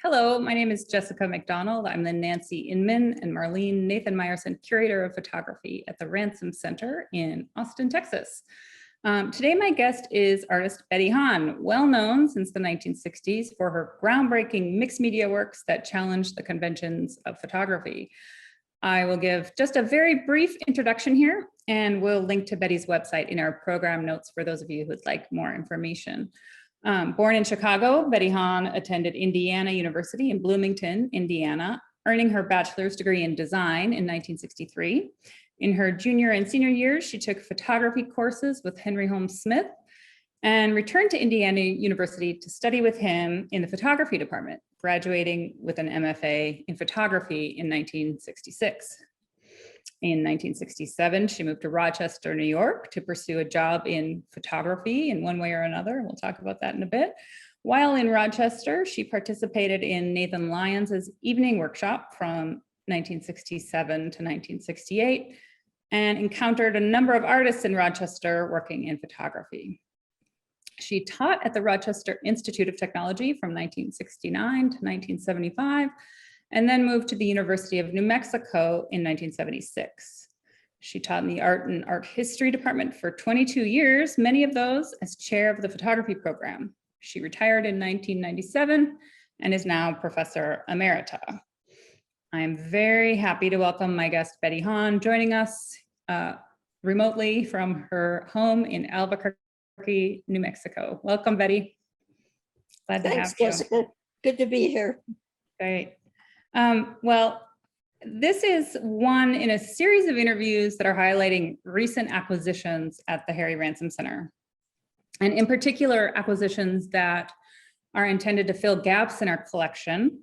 Hello, my name is Jessica McDonald. I'm the Nancy Inman and Marlene Nathan Meyerson Curator of Photography at the Ransom Center in Austin, Texas. Today, my guest is artist Betty Hahn, well known since the 1960s for her groundbreaking mixed media works that challenge the conventions of photography. I will give just a very brief introduction here, and we'll link to Betty's website in our program notes for those of you who would like more information. Born in Chicago, Betty Hahn attended Indiana University in Bloomington, Indiana, earning her bachelor's degree in design in 1963. In her junior and senior years, she took photography courses with Henry Holmes Smith and returned to Indiana University to study with him in the photography department, graduating with an MFA in photography in 1966. In 1967, she moved to Rochester, New York to pursue a job in photography in one way or another. We'll talk about that in a bit. While in Rochester, she participated in Nathan Lyons's evening workshop from 1967 to 1968 and encountered a number of artists in Rochester working in photography. She taught at the Rochester Institute of Technology from 1969 to 1975, and then moved to the University of New Mexico in 1976. She taught in the art and art history department for 22 years, many of those as chair of the photography program. She retired in 1997 and is now Professor Emerita. I am very happy to welcome my guest, Betty Hahn, joining us remotely from her home in Albuquerque, New Mexico. Welcome, Betty. Glad to have you. Thanks, Jessica. Good to be here. Great. Well, this is one in a series of interviews that are highlighting recent acquisitions at the Harry Ransom Center, and in particular, acquisitions that are intended to fill gaps in our collection.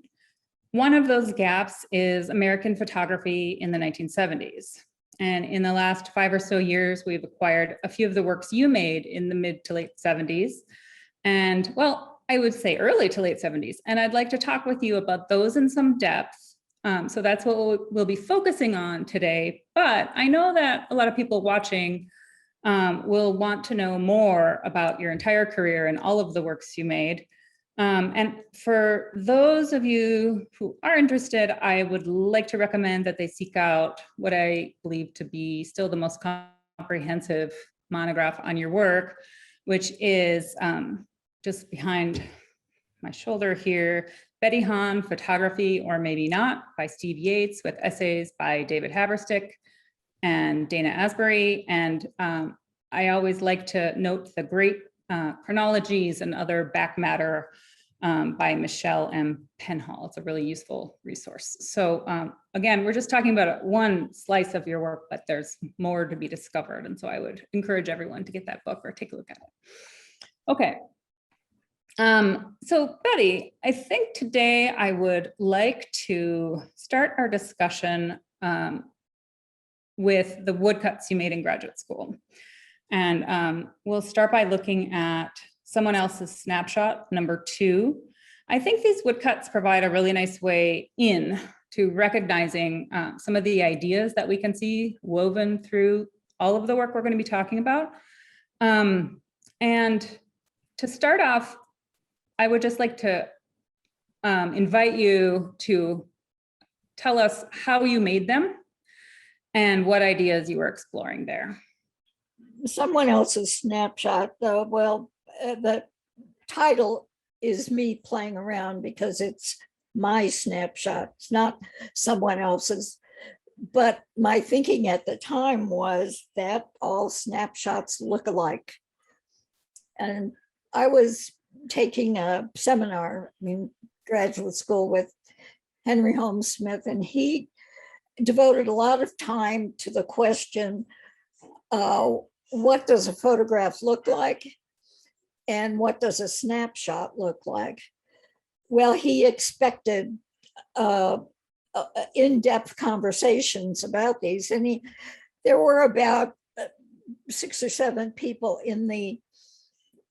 One of those gaps is American photography in the 1970s. And in the last 5 or so years, we've acquired a few of the works you made in the mid to late 70s. And well, I would say early to late 70s. And I'd like to talk with you about those in some depth. So that's what we'll be focusing on today. But I know that a lot of people watching will want to know more about your entire career and all of the works you made. And for those of you who are interested, I would like to recommend that they seek out what I believe to be still the most comprehensive monograph on your work, which is just behind my shoulder here, Betty Hahn, Photography or Maybe Not by Steve Yates, with essays by David Haverstick and Dana Asbury. And I always like to note the great chronologies and other back matter by Michelle M. Penhall. It's a really useful resource. So again, we're just talking about one slice of your work, but there's more to be discovered. And so I would encourage everyone to get that book or take a look at it. Okay. So Betty, I think today I would like to start our discussion with the woodcuts you made in graduate school. And we'll start by looking at someone else's snapshot, number 2. I think these woodcuts provide a really nice way in to recognizing some of the ideas that we can see woven through all of the work we're going to be talking about. And to start off, I would just like to invite you to tell us how you made them and what ideas you were exploring there. Someone else's snapshot, though, well, the title is me playing around because it's my snapshot. It's not someone else's. But my thinking at the time was that all snapshots look alike. And I was taking a seminar in graduate school with Henry Holmes Smith, and he devoted a lot of time to the question, what does a photograph look like? And what does a snapshot look like? Well, he expected in-depth conversations about these, and there were about 6 or 7 people in the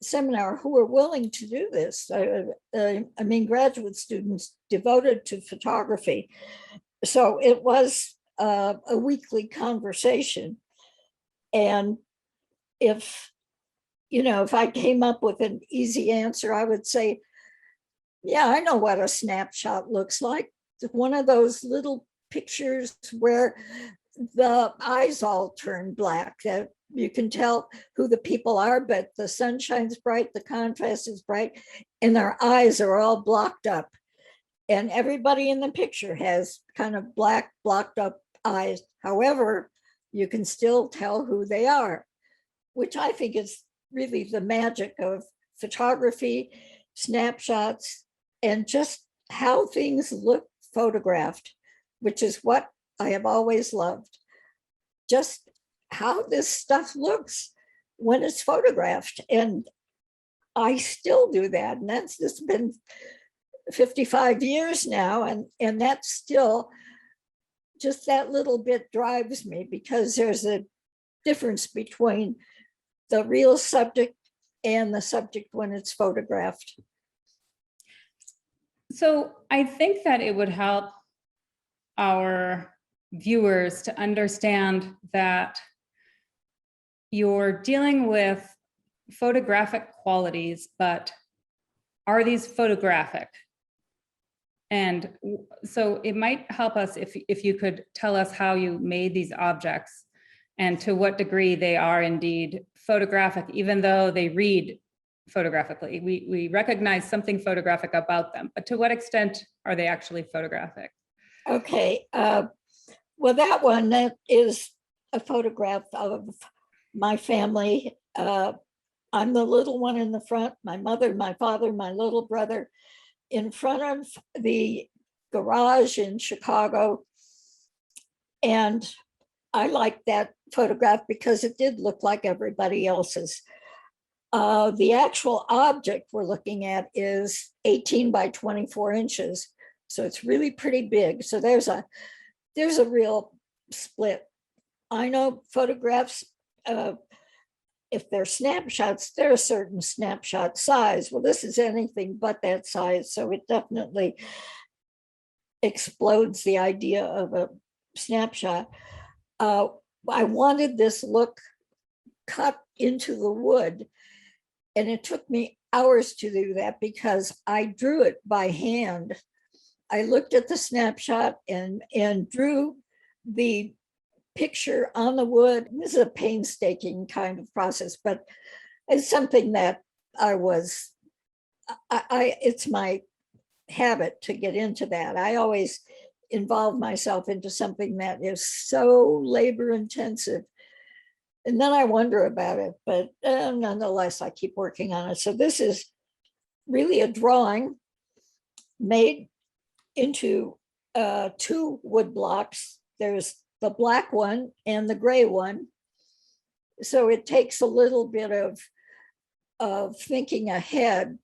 seminar who were willing to do this. I mean, graduate students devoted to photography. So it was a weekly conversation. And if I came up with an easy answer, I would say, Yeah, I know what a snapshot looks like. One of those little pictures where the eyes all turn black, that you can tell who the people are, but the sun shines bright, the contrast is bright, and their eyes are all blocked up. And everybody in the picture has kind of black, blocked up eyes. However, you can still tell who they are, which I think is really the magic of photography, snapshots, and just how things look photographed, which is what I have always loved. Just how this stuff looks when it's photographed. And I still do that. And that's just been 55 years now. And that's still just that little bit drives me, because there's a difference between the real subject and the subject when it's photographed. So I think that it would help our viewers to understand that you're dealing with photographic qualities, but are these photographic? And so it might help us if you could tell us how you made these objects and to what degree they are indeed photographic, even though they read photographically. We recognize something photographic about them, but to what extent are they actually photographic? Okay, well, that is a photograph of my family. I'm the little one in the front, my mother, my father, my little brother, in front of the garage in Chicago. And I liked that photograph because it did look like everybody else's. The actual object we're looking at is 18 by 24 inches. So it's really pretty big. So there's a real split. I know photographs, if they're snapshots, they're a certain snapshot size. Well, this is anything but that size. So it definitely explodes the idea of a snapshot. I wanted this look cut into the wood, and it took me hours to do that because I drew it by hand. I looked at the snapshot and drew the picture on the wood. This is a painstaking kind of process, but it's something that it's my habit to get into that. I always involve myself into something that is so labor intensive. And then I wonder about it, but nonetheless, I keep working on it. So this is really a drawing made into two wood blocks. There's the black one and the gray one. So it takes a little bit of thinking ahead,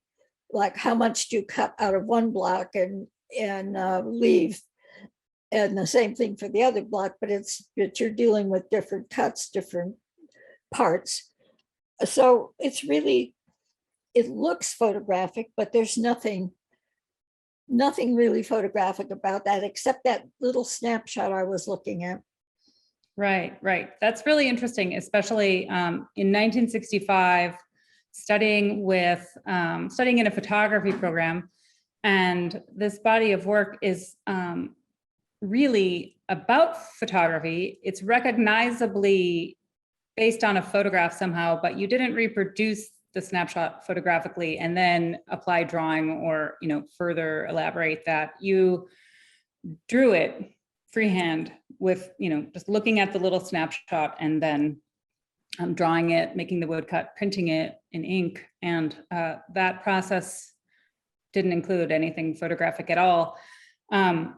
like how much do you cut out of one block and leave, and the same thing for the other block, but you're dealing with different cuts, different parts. So it's really, it looks photographic, but there's nothing really photographic about that, except that little snapshot I was looking at. Right. That's really interesting, especially in 1965, studying in a photography program. And this body of work is really about photography. It's recognizably based on a photograph somehow, but you didn't reproduce the snapshot photographically and then apply drawing or, further elaborate that. You drew it freehand with, just looking at the little snapshot and then drawing it, making the woodcut, printing it in ink. And that process didn't include anything photographic at all. And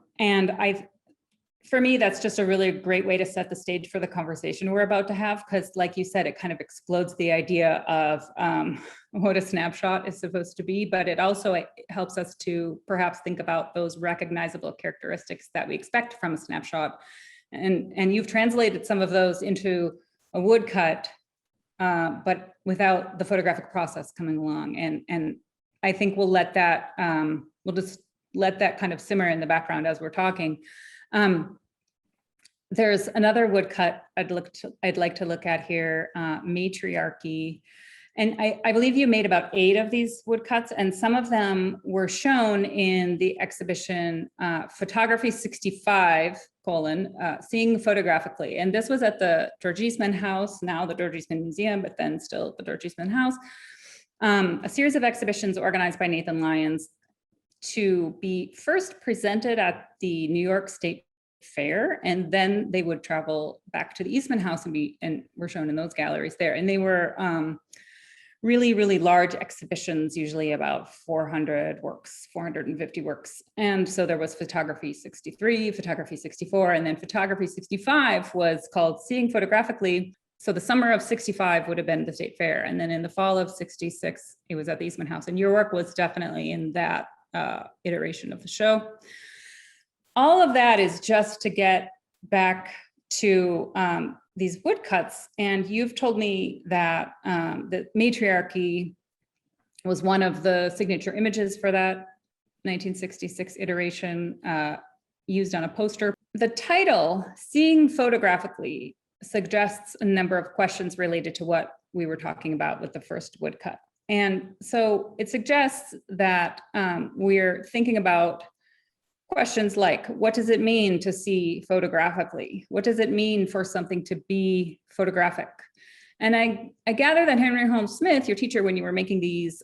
for me, that's just a really great way to set the stage for the conversation we're about to have, because like you said, it kind of explodes the idea of what a snapshot is supposed to be, but it also helps us to perhaps think about those recognizable characteristics that we expect from a snapshot. And you've translated some of those into a woodcut, but without the photographic process coming along. And I think we'll let that, we'll just let that kind of simmer in the background as we're talking. There's another woodcut I'd like to look at here, matriarchy. And I believe you made about 8 of these woodcuts, and some of them were shown in the exhibition Photography 65, Seeing Photographically. And this was at the George Eastman House, now the George Eastman Museum, but then still the George Eastman House. A series of exhibitions organized by Nathan Lyons to be first presented at the New York State Fair, and then they would travel back to the Eastman House and were shown in those galleries there. And they were really, really large exhibitions, usually about 400 works, 450 works. And so there was Photography 63, Photography 64, and then Photography 65 was called Seeing Photographically. So the summer of 65 would have been the State Fair. And then in the fall of 66, it was at the Eastman House. And your work was definitely in that iteration of the show. All of that is just to get back to these woodcuts. And you've told me that the matriarchy was one of the signature images for that 1966 iteration used on a poster. The title, Seeing Photographically, suggests a number of questions related to what we were talking about with the first woodcut. And so it suggests that we're thinking about questions like, what does it mean to see photographically? What does it mean for something to be photographic? And I gather that Henry Holmes Smith, your teacher when you were making these,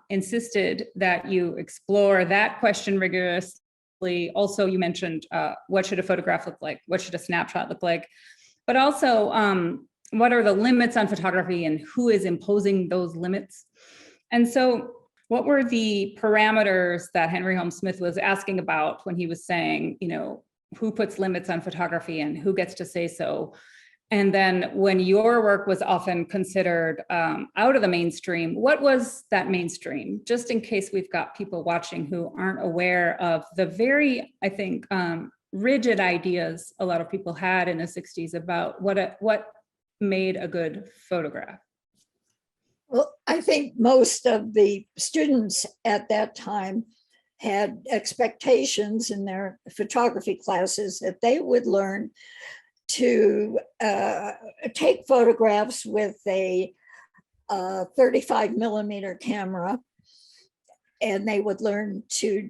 insisted that you explore that question rigorously. Also, you mentioned what should a photograph look like? What should a snapshot look like? But also, what are the limits on photography and who is imposing those limits? And so what were the parameters that Henry Holmes Smith was asking about when he was saying, who puts limits on photography and who gets to say so? And then when your work was often considered out of the mainstream, what was that mainstream? Just in case we've got people watching who aren't aware of the very, I think, rigid ideas a lot of people had in the 60s about what made a good photograph. Well, I think most of the students at that time had expectations in their photography classes that they would learn to take photographs with a 35 millimeter camera, and they would learn to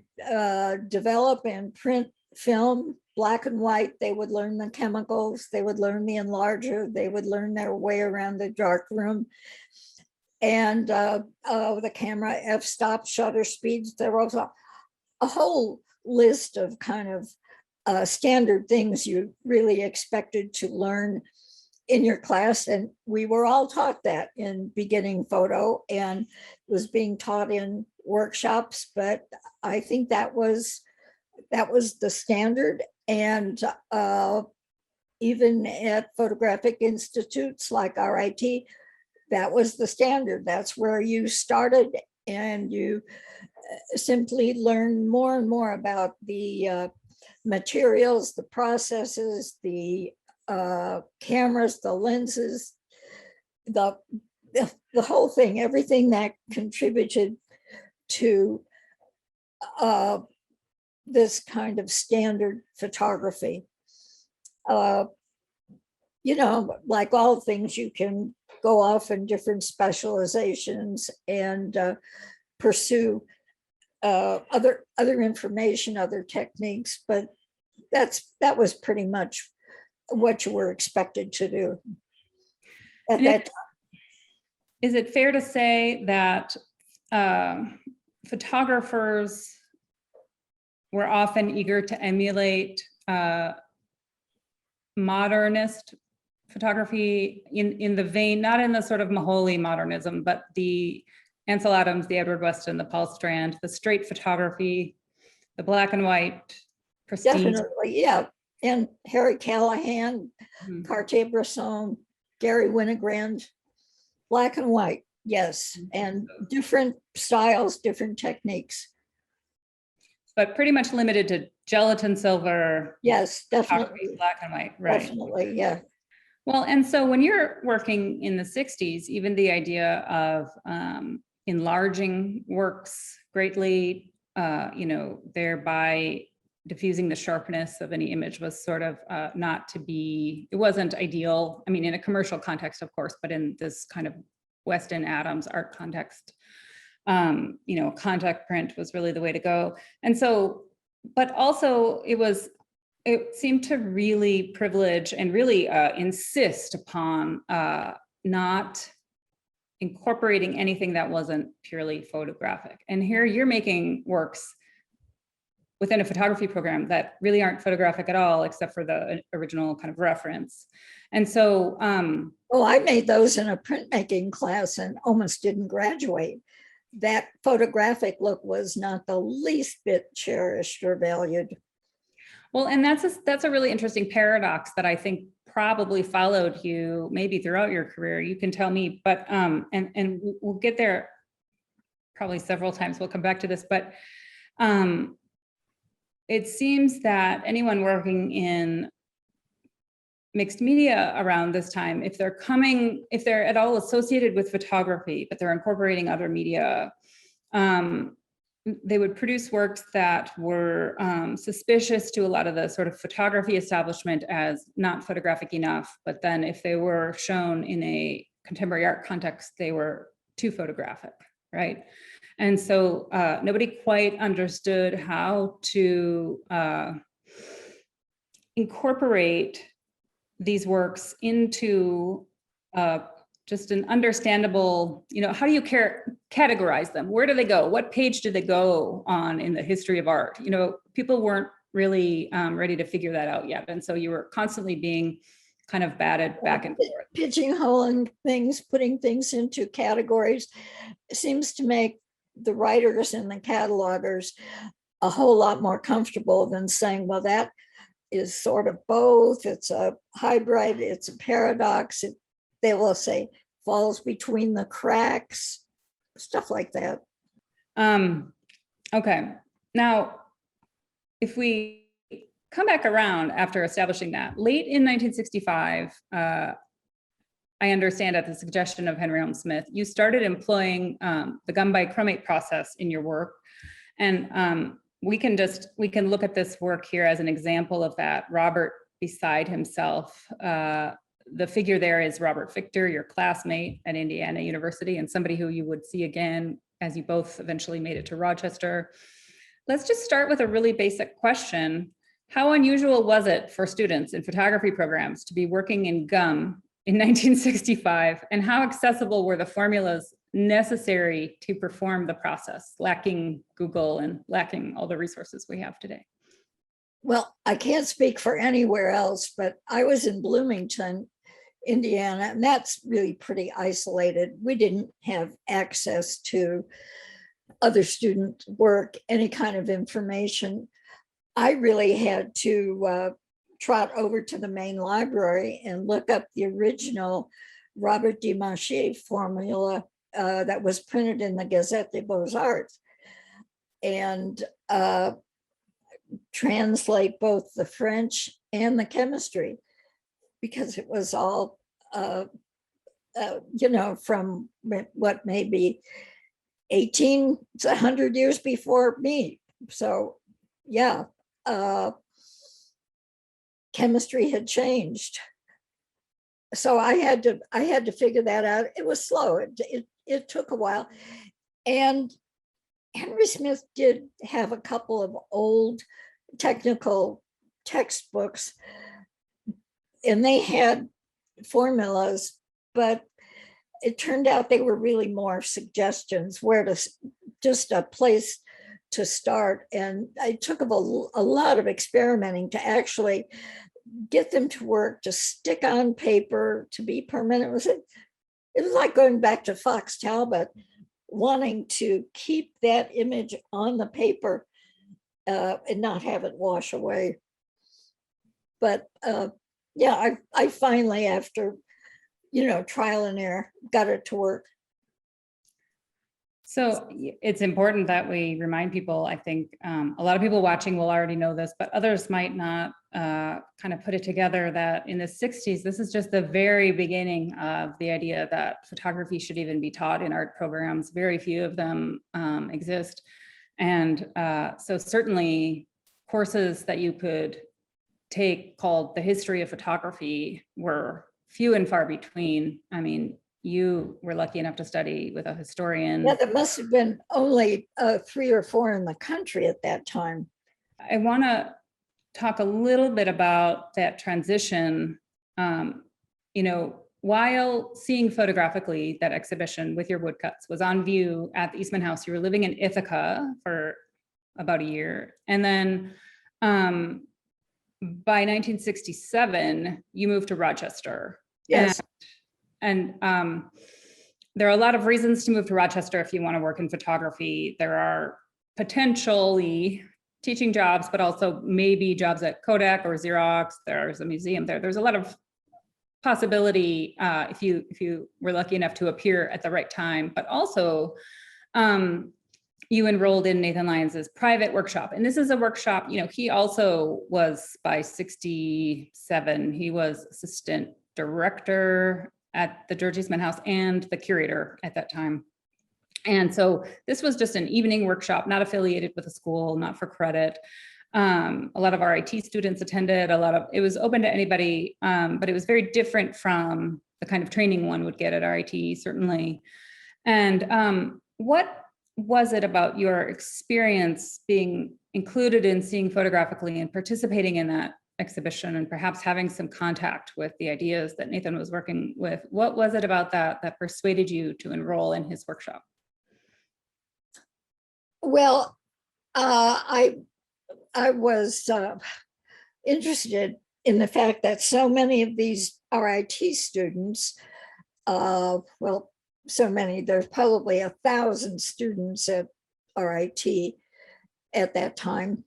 develop and print film, black and white. They would learn the chemicals, they would learn the enlarger, they would learn their way around the dark room. And the camera, f-stop, shutter speeds. There was a whole list of kind of standard things you really expected to learn in your class. And we were all taught that in beginning photo, and was being taught in workshops. But I think that was the standard. And even at photographic institutes like RIT, that was the standard. That's where you started, and you simply learn more and more about the materials, the processes, the cameras, the lenses, the whole thing, everything that contributed to this kind of standard photography. Like all things, you can go off in different specializations and pursue other information, other techniques, but that was pretty much what you were expected to do at that time. Is it fair to say that photographers were often eager to emulate modernist photography in the vein, not in the sort of Maholi modernism, but the Ansel Adams, the Edward Weston, the Paul Strand, the straight photography, the black and white, pristine? Definitely, yeah. And Harry Callahan, Cartier-Bresson, Gary Winogrand, black and white, yes. And different styles, different techniques. But pretty much limited to gelatin silver. Yes, definitely. Black and white, right. Definitely, yeah. Well, and so when you're working in the 60s, even the idea of enlarging works greatly, thereby diffusing the sharpness of any image was sort of it wasn't ideal. I mean, in a commercial context, of course, but in this kind of Weston Adams art context. Contact print was really the way to go. And so, but also it seemed to really privilege and really insist upon not incorporating anything that wasn't purely photographic. And here you're making works within a photography program that really aren't photographic at all, except for the original kind of reference. And so, well, I made those in a printmaking class and almost didn't graduate. That photographic look was not the least bit cherished or valued. Well, and that's a really interesting paradox that I think probably followed you maybe throughout your career. You can tell me, but and we'll get there probably several times. We'll come back to this, but it seems that anyone working in mixed media around this time, if they're at all associated with photography, but they're incorporating other media, they would produce works that were suspicious to a lot of the sort of photography establishment as not photographic enough. But then if they were shown in a contemporary art context, they were too photographic, right? And so nobody quite understood how to incorporate these works into just an understandable, how do you categorize them? Where do they go? What page do they go on in the history of art? People weren't really ready to figure that out yet. And so you were constantly being kind of batted back and forth. Pigeonholing things, putting things into categories seems to make the writers and the catalogers a whole lot more comfortable than saying, well, that is sort of both. It's a hybrid, it's a paradox. They will say falls between the cracks, stuff like that. Okay. Now, if we come back around after establishing that, late in 1965, I understand at the suggestion of Henry Elm Smith, you started employing the gum bichromate process in your work. And we can look at this work here as an example of that. Robert beside himself, the figure there is Robert Victor, your classmate at Indiana University, and somebody who you would see again as you both eventually made it to Rochester. Let's just start with a really basic question. How unusual was it for students in photography programs to be working in gum in 1965? And how accessible were the formulas necessary to perform the process, lacking Google and lacking all the resources we have today? Well, I can't speak for anywhere else, but I was in Bloomington, Indiana, and that's really pretty isolated. We didn't have access to other student work, any kind of information. I really had to trot over to the main library and look up the original Robert Dimacher formula that was printed in the Gazette des Beaux-Arts, and translate both the French and the chemistry, because it was all, from what may be 100 years before me. So, yeah, chemistry had changed. So I had to figure that out. It was slow. It took a while, and Henry Smith did have a couple of old technical textbooks, and they had formulas, but it turned out they were really more suggestions, just a place to start. And it took a lot of experimenting to actually get them to work, to stick on paper, to be permanent. It was like going back to Fox Talbot, wanting to keep that image on the paper and not have it wash away. But yeah, I finally, after trial and error, got it to work. So it's important that we remind people, I think a lot of people watching will already know this, but others might not kind of put it together, that in the 60s, this is just the very beginning of the idea that photography should even be taught in art programs. Very few of them exist. And so certainly courses that you could take called The History of Photography were few and far between. I mean, you were lucky enough to study with a historian. Yeah, there must have been only 3 or 4 in the country at that time. I want to talk a little bit about that transition. You know, while seeing photographically that exhibition with your woodcuts was on view at the Eastman House, you were living in Ithaca for about a year. And then by 1967, you moved to Rochester. Yes. And there are a lot of reasons to move to Rochester if you want to work in photography. There are potentially teaching jobs, but also maybe jobs at Kodak or Xerox. There's a museum there. There's a lot of possibility if you were lucky enough to appear at the right time. But also, you enrolled in Nathan Lyons's private workshop. And this is a workshop, you know, he also was by 67, he was assistant director at the George Eastman House and the curator at that time. And so this was just an evening workshop, not affiliated with a school, not for credit. A lot of our IT students attended, it was open to anybody, but it was very different from the kind of training one would get at RIT, certainly. And what was it about your experience being included in seeing photographically and participating in that exhibition and perhaps having some contact with the ideas that Nathan was working with? What was it about that persuaded you to enroll in his workshop? Well, I was interested in the fact that so many of these RIT students, well, so many, there's probably 1,000 students at RIT at that time.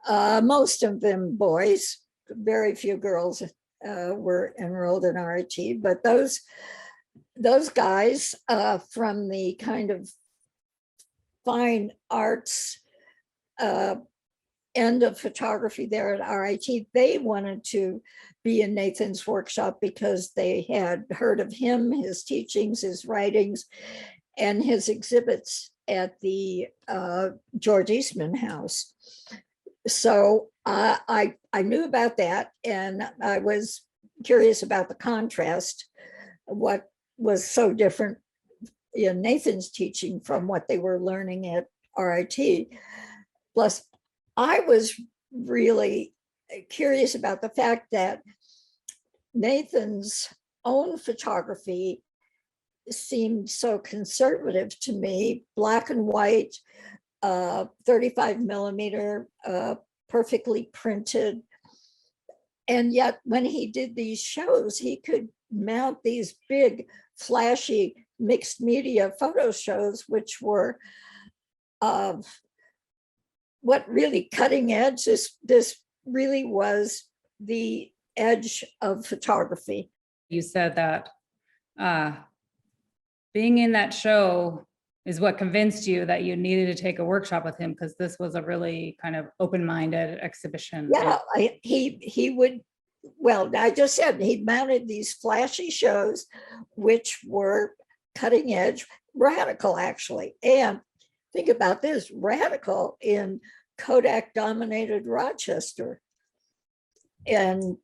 Most of them boys, very few girls were enrolled in RIT, but those guys from the kind of fine arts end of photography there at RIT, they wanted to be in Nathan's workshop because they had heard of him, his teachings, his writings, and his exhibits at the George Eastman House. So I knew about that, and I was curious about the contrast, what was so different in Nathan's teaching from what they were learning at RIT. Plus, I was really curious about the fact that Nathan's own photography seemed so conservative to me, black and white, 35 millimeter, perfectly printed. And yet when he did these shows, he could mount these big, flashy mixed media photo shows, which were what really cutting edge. This really was the edge of photography. You said that being in that show is what convinced you that you needed to take a workshop with him, because this was a really kind of open-minded exhibition. Yeah, he would, well, I just said he mounted these flashy shows, which were cutting edge, radical actually. And think about this, radical in Kodak dominated Rochester, and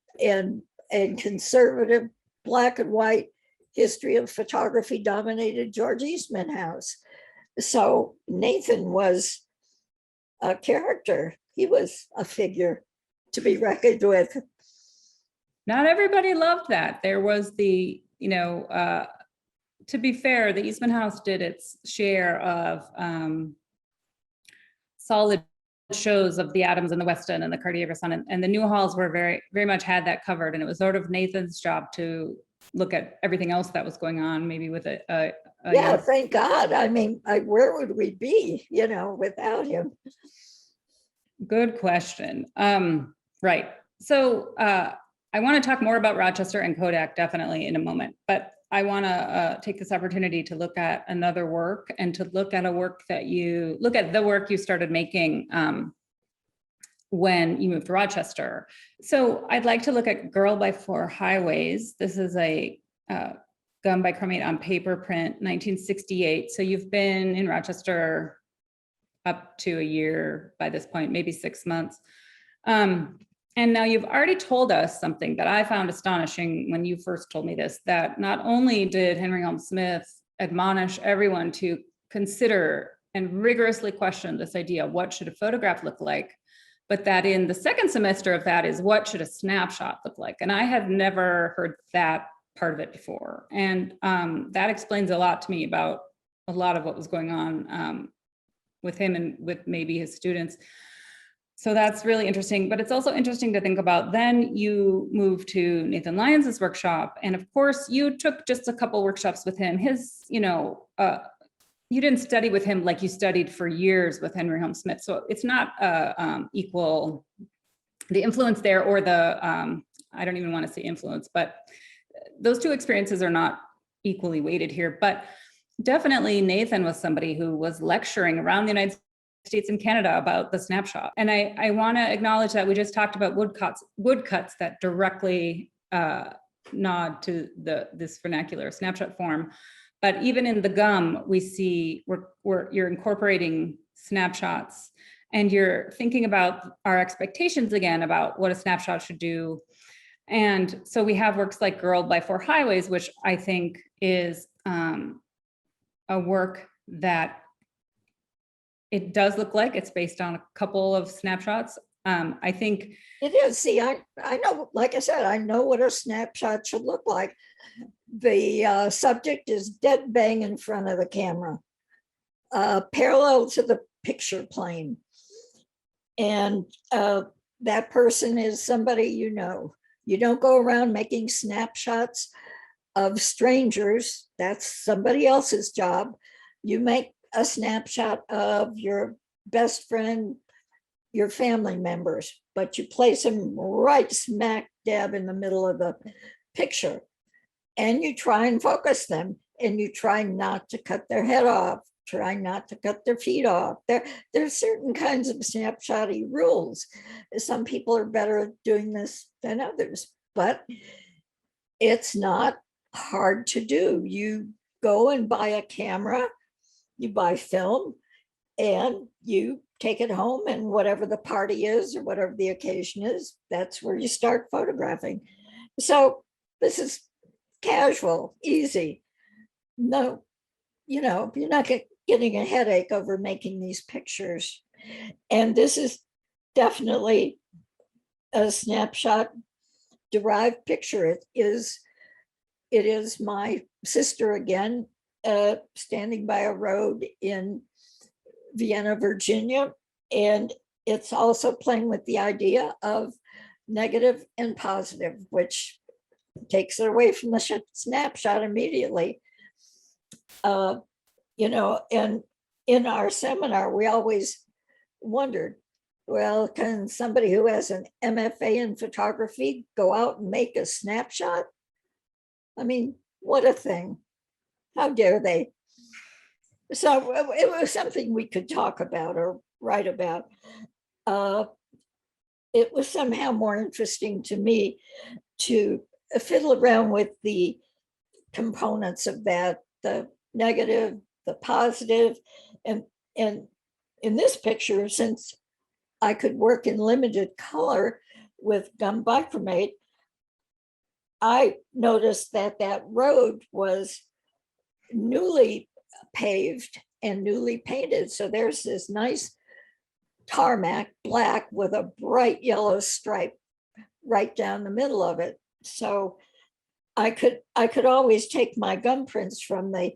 conservative black and white history of photography dominated George Eastman House. So Nathan was a character. He was a figure to be reckoned with. Not everybody loved that. There was the, you know, to be fair, the Eastman House did its share of solid shows of the Adams and the Weston and the Cartier-Bresson, and the Newhalls were very, very much had that covered. And it was sort of Nathan's job to look at everything else that was going on, maybe with a yeah, thank God. I mean, where would we be, you know, without him? Good question. Right. So I want to talk more about Rochester and Kodak definitely in a moment, but I want to take this opportunity to look at another work and to look at the work you started making when you moved to Rochester. So I'd like to look at Girl by Four Highways. This is a Gum bichromate on paper print, 1968. So you've been in Rochester up to a year by this point, maybe 6 months. And now you've already told us something that I found astonishing when you first told me this, that not only did Henry Helm Smith admonish everyone to consider and rigorously question this idea, what should a photograph look like? But that in the second semester of that is, what should a snapshot look like? And I had never heard that part of it before. And that explains a lot to me about a lot of what was going on with him and with maybe his students. So that's really interesting, but it's also interesting to think about. Then you moved to Nathan Lyons's workshop. And of course you took just a couple workshops with him. His, you didn't study with him like you studied for years with Henry Helm Smith. So it's not equal, the influence there, or the, I don't even want to say influence, but those two experiences are not equally weighted here. But definitely Nathan was somebody who was lecturing around the United States and Canada about the snapshot. And I want to acknowledge that we just talked about woodcuts that directly nod to this vernacular snapshot form. But even in the gum, we see you're incorporating snapshots, and you're thinking about our expectations again about what a snapshot should do. And so we have works like Girl by Four Highways, which I think is a work that it does look like it's based on a couple of snapshots. I think it is. See, I know, like I said, I know what a snapshot should look like. The subject is dead bang in front of the camera, parallel to the picture plane. And that person is somebody you know. You don't go around making snapshots of strangers. That's somebody else's job. You make a snapshot of your best friend, your family members, but you place them right smack dab in the middle of the picture. And you try and focus them, and you try not to cut their head off, try not to cut their feet off. There are certain kinds of snapshotty rules. Some people are better at doing this than others, but it's not hard to do. You go and buy a camera, you buy film, and you take it home, and whatever the party is or whatever the occasion is, that's where you start photographing. So this is casual, easy. No, you're not getting a headache over making these pictures. And this is definitely a snapshot derived picture. It is my sister again, standing by a road in Vienna, Virginia. And it's also playing with the idea of negative and positive, which takes it away from the snapshot immediately. And in our seminar, we always wondered, well, can somebody who has an MFA in photography go out and make a snapshot? I mean, what a thing. How dare they? So it was something we could talk about or write about. It was somehow more interesting to me to fiddle around with the components of that, the negative, the positive. And in this picture, since I could work in limited color with gum bichromate, I noticed that that road was newly paved and newly painted. So there's this nice tarmac, black, with a bright yellow stripe right down the middle of it. So I could always take my gum prints from the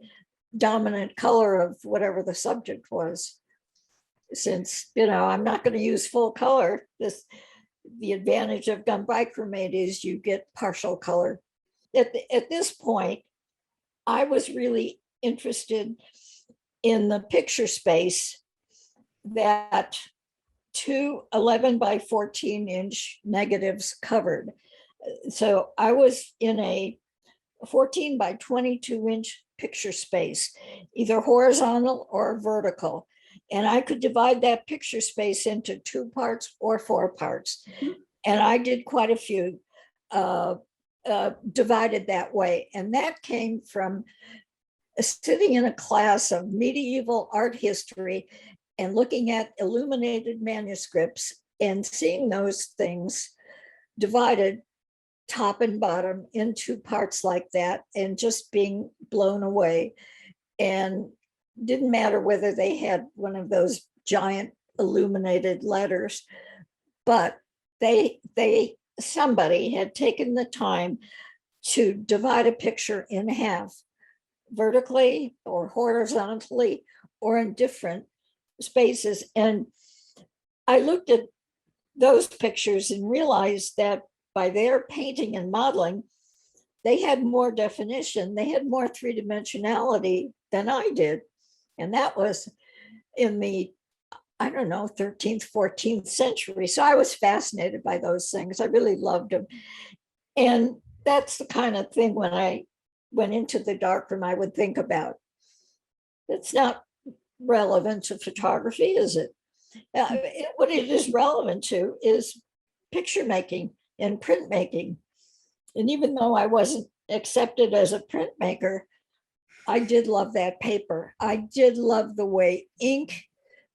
dominant color of whatever the subject was. Since, I'm not going to use full color, the advantage of gum bichromate is you get partial color. At this point, I was really interested in the picture space that two 11 by 14 inch negatives covered. So I was in a 14 by 22 inch picture space, either horizontal or vertical. And I could divide that picture space into 2 parts or 4 parts. And I did quite a few divided that way. And that came from sitting in a class of medieval art history and looking at illuminated manuscripts and seeing those things divided top and bottom into parts like that and just being blown away. And didn't matter whether they had one of those giant illuminated letters, but somebody had taken the time to divide a picture in half, vertically or horizontally or in different spaces. And I looked at those pictures and realized that by their painting and modeling, they had more definition, they had more three-dimensionality than I did. And that was in the, I don't know, 13th, 14th century. So I was fascinated by those things. I really loved them. And that's the kind of thing when I went into the darkroom, I would think about. It's not relevant to photography, is it? What it is relevant to is picture making and printmaking. And even though I wasn't accepted as a printmaker, I did love that paper. I did love the way ink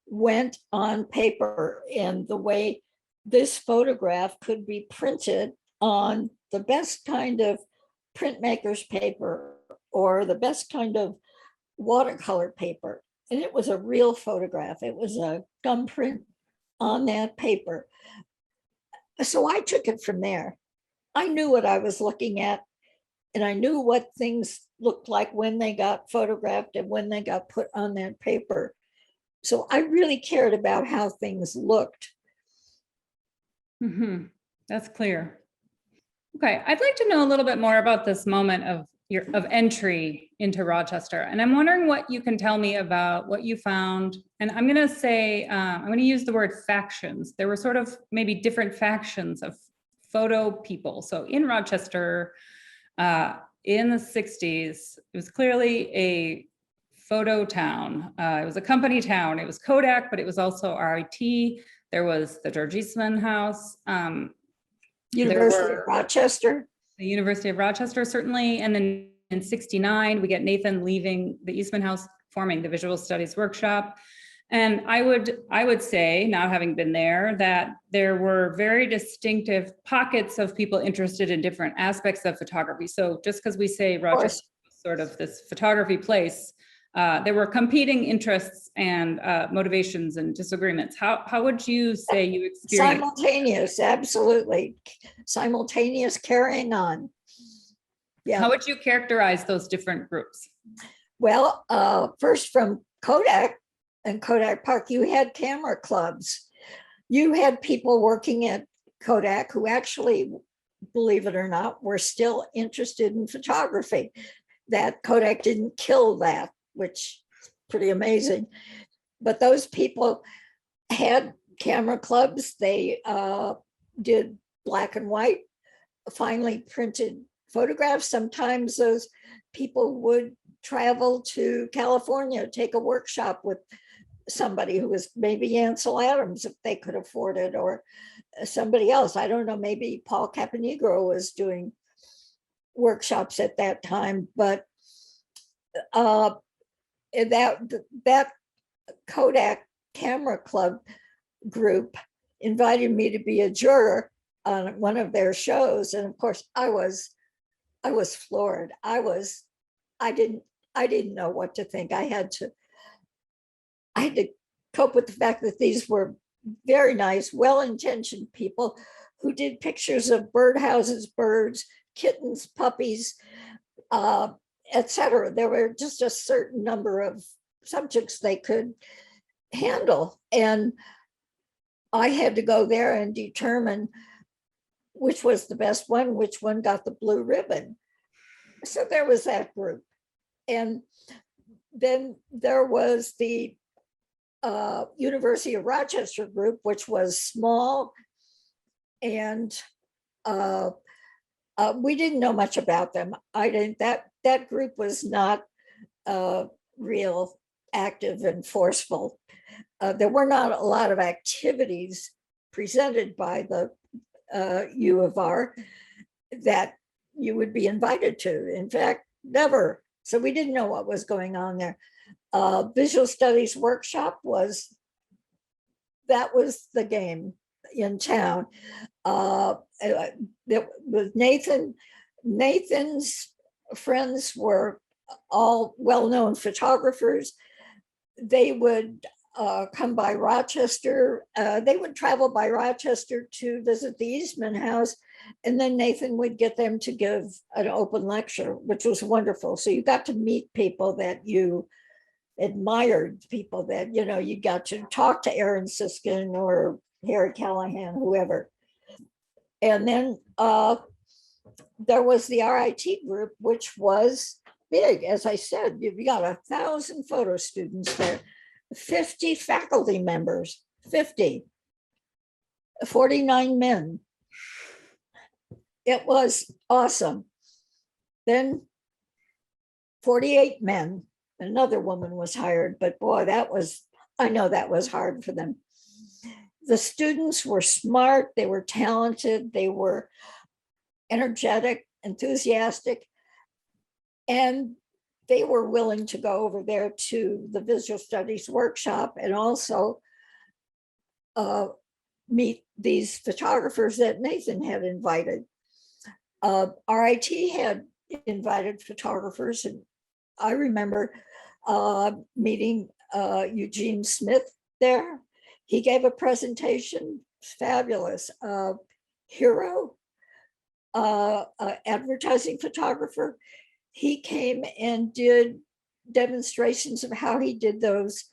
went on paper and the way this photograph could be printed on the best kind of printmaker's paper or the best kind of watercolor paper. And it was a real photograph. It was a gum print on that paper. So I took it from there. I knew what I was looking at, and I knew what things looked like when they got photographed and when they got put on that paper. So I really cared about how things looked. Mm-hmm. That's clear. Okay, I'd like to know a little bit more about this moment of entry into Rochester. And I'm wondering what you can tell me about what you found. And I'm going to say, I'm going to use the word factions. There were sort of maybe different factions of photo people. So in Rochester, in the 60s, it was clearly a photo town. It was a company town. It was Kodak, but it was also RIT. There was the George Eastman House. University of Rochester. The University of Rochester, certainly. And then in 69, we get Nathan leaving the Eastman House, forming the Visual Studies Workshop. And I would say, now having been there, that there were very distinctive pockets of people interested in different aspects of photography. So just because we say Rochester was sort of this photography place, there were competing interests and motivations and disagreements. How would you say you experienced? Simultaneous, absolutely. Simultaneous carrying on. Yeah. How would you characterize those different groups? Well, first from Kodak and Kodak Park, you had camera clubs. You had people working at Kodak who actually, believe it or not, were still interested in photography. That Kodak didn't kill that, which is pretty amazing. But those people had camera clubs. They did black and white, finely printed photographs. Sometimes those people would travel to California, take a workshop with somebody who was maybe Ansel Adams, if they could afford it, or somebody else. I don't know, maybe Paul Caponegro was doing workshops at that time, but that Kodak Camera Club group invited me to be a juror on one of their shows, and of course I was floored. I didn't know what to think. I had to cope with the fact that these were very nice, well-intentioned people who did pictures of birdhouses, birds, kittens, puppies, etc. There were just a certain number of subjects they could handle. And I had to go there and determine which was the best one, which one got the blue ribbon. So there was that group. And then there was the University of Rochester group, which was small, and we didn't know much about them. That group was not real active and forceful. There were not a lot of activities presented by the U of R that you would be invited to. In fact, never. So we didn't know what was going on there. Visual Studies Workshop was the game in town. uh, with Nathan's friends were all well-known photographers. They would come by Rochester. They would travel by Rochester to visit the Eastman House, and then Nathan would get them to give an open lecture, which was wonderful. So you got to meet people that you admired, people that, you know, you got to talk to Aaron Siskin or Harry Callahan, whoever. And then there was the RIT group, which was big. As I said, you got 1,000 photo students there, 50 faculty members, 50, 49 men. It was awesome. Then 48 men, another woman was hired, but boy, I know that was hard for them. The students were smart, they were talented, they were energetic, enthusiastic, and they were willing to go over there to the visual studies workshop and also meet these photographers that Nathan had invited. RIT had invited photographers, and I remember meeting Eugene Smith there. He gave a presentation, fabulous. Hero, advertising photographer. He came and did demonstrations of how he did those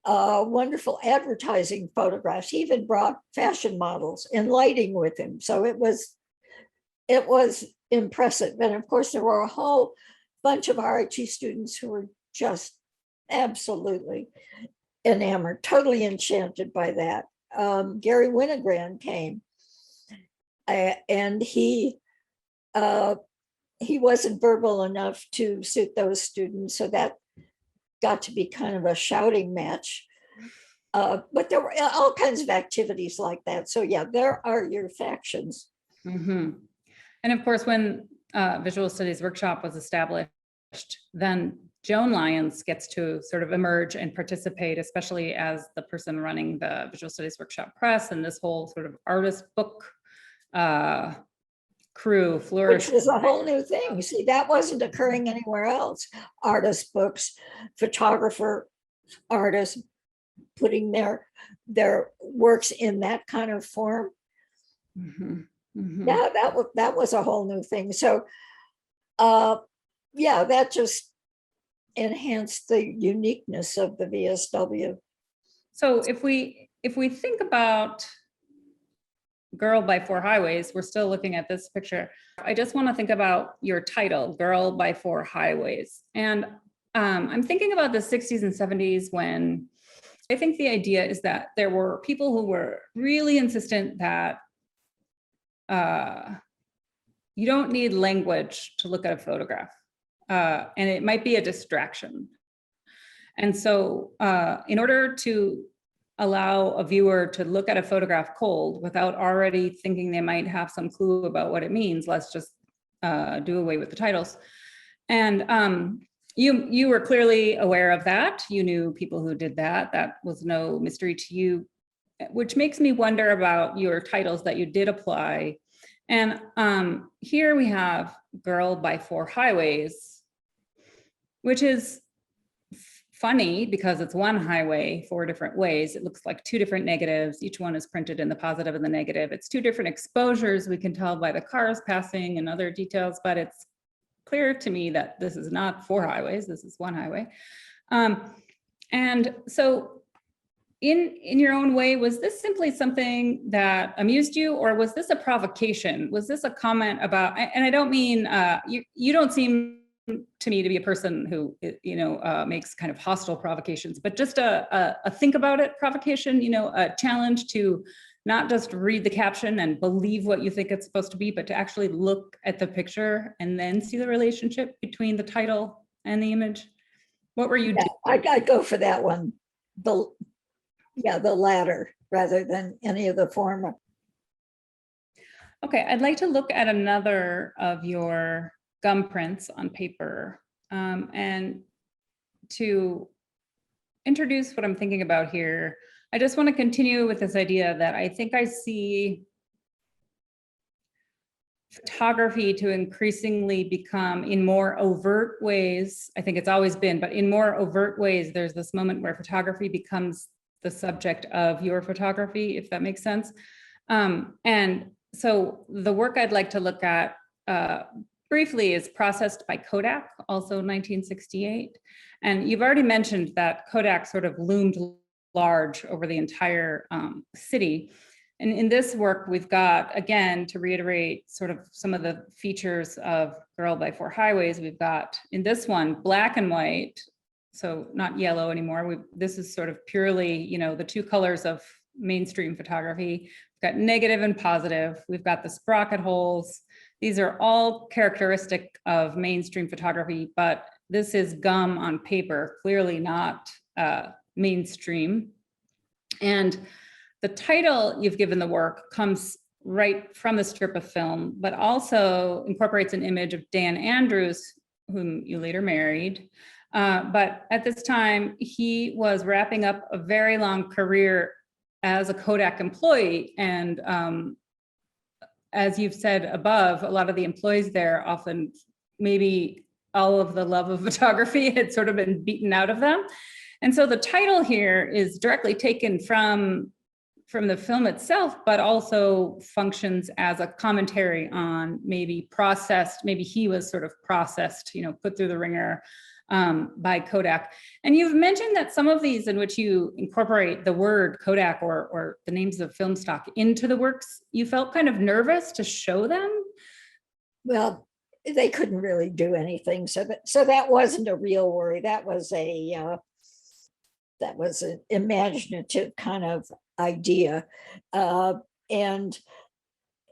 wonderful advertising photographs. He even brought fashion models and lighting with him. So it was impressive. And of course, there were a whole bunch of RIT students who were just absolutely enamored, totally enchanted by that. Gary Winogrand came, and he wasn't verbal enough to suit those students, so that got to be kind of a shouting match. But there were all kinds of activities like that. So yeah, there are your factions. Mm-hmm. And of course, when Visual Studies Workshop was established, then Joan Lyons gets to sort of emerge and participate, especially as the person running the Visual Studies Workshop Press, and this whole sort of artist book crew flourished. Which was a whole new thing. See, that wasn't occurring anywhere else. Artist books, photographer artists putting their works in that kind of form. Mm-hmm. Mm-hmm. Yeah, that was a whole new thing. So yeah, that just enhanced the uniqueness of the VSW. So if we think about Girl by Four Highways, we're still looking at this picture. I just want to think about your title, Girl by Four Highways. And I'm thinking about the 60s and 70s, when I think the idea is that there were people who were really insistent that you don't need language to look at a photograph. And it might be a distraction. And so in order to allow a viewer to look at a photograph cold without already thinking they might have some clue about what it means, let's just do away with the titles. And you were clearly aware of that. You knew people who did that. That was no mystery to you, which makes me wonder about your titles that you did apply. And here we have Girl by Four Highways, which is funny because it's one highway, four different ways. It looks like two different negatives. Each one is printed in the positive and the negative. It's two different exposures. We can tell by the cars passing and other details, but it's clear to me that this is not four highways. This is one highway. And so in your own way, was this simply something that amused you, or was this a provocation? Was this a comment about, and I don't mean, you don't seem to me to be a person who, makes kind of hostile provocations, but just a think about it provocation, a challenge to not just read the caption and believe what you think it's supposed to be, but to actually look at the picture and then see the relationship between the title and the image. What were you doing? I'd go for that one. The latter rather than any of the former. Okay, I'd like to look at another of your gum prints on paper, and to introduce what I'm thinking about here. I just want to continue with this idea that I think I see photography to increasingly become, in more overt ways, I think it's always been, but in more overt ways, there's this moment where photography becomes the subject of your photography, if that makes sense. And so the work I'd like to look at briefly is Processed by Kodak, also 1968. And you've already mentioned that Kodak sort of loomed large over the entire city. And in this work, we've got, again, to reiterate sort of some of the features of Girl by Four Highways, we've got in this one, black and white, so not yellow anymore. This is sort of purely, you know, the two colors of mainstream photography. We've got negative and positive. We've got the sprocket holes. These are all characteristic of mainstream photography, but this is gum on paper, clearly not mainstream. And the title you've given the work comes right from the strip of film, but also incorporates an image of Dan Andrews, whom you later married. But at this time, he was wrapping up a very long career as a Kodak employee. And as you've said above, a lot of the employees there often, maybe all of the love of photography had sort of been beaten out of them. And so the title here is directly taken from the film itself, but also functions as a commentary on maybe he was sort of processed, you know, put through the ringer by Kodak. And you've mentioned that some of these in which you incorporate the word Kodak or the names of film stock into the works, you felt kind of nervous to show them? Well, they couldn't really do anything. So that wasn't a real worry. That was an imaginative kind of idea. And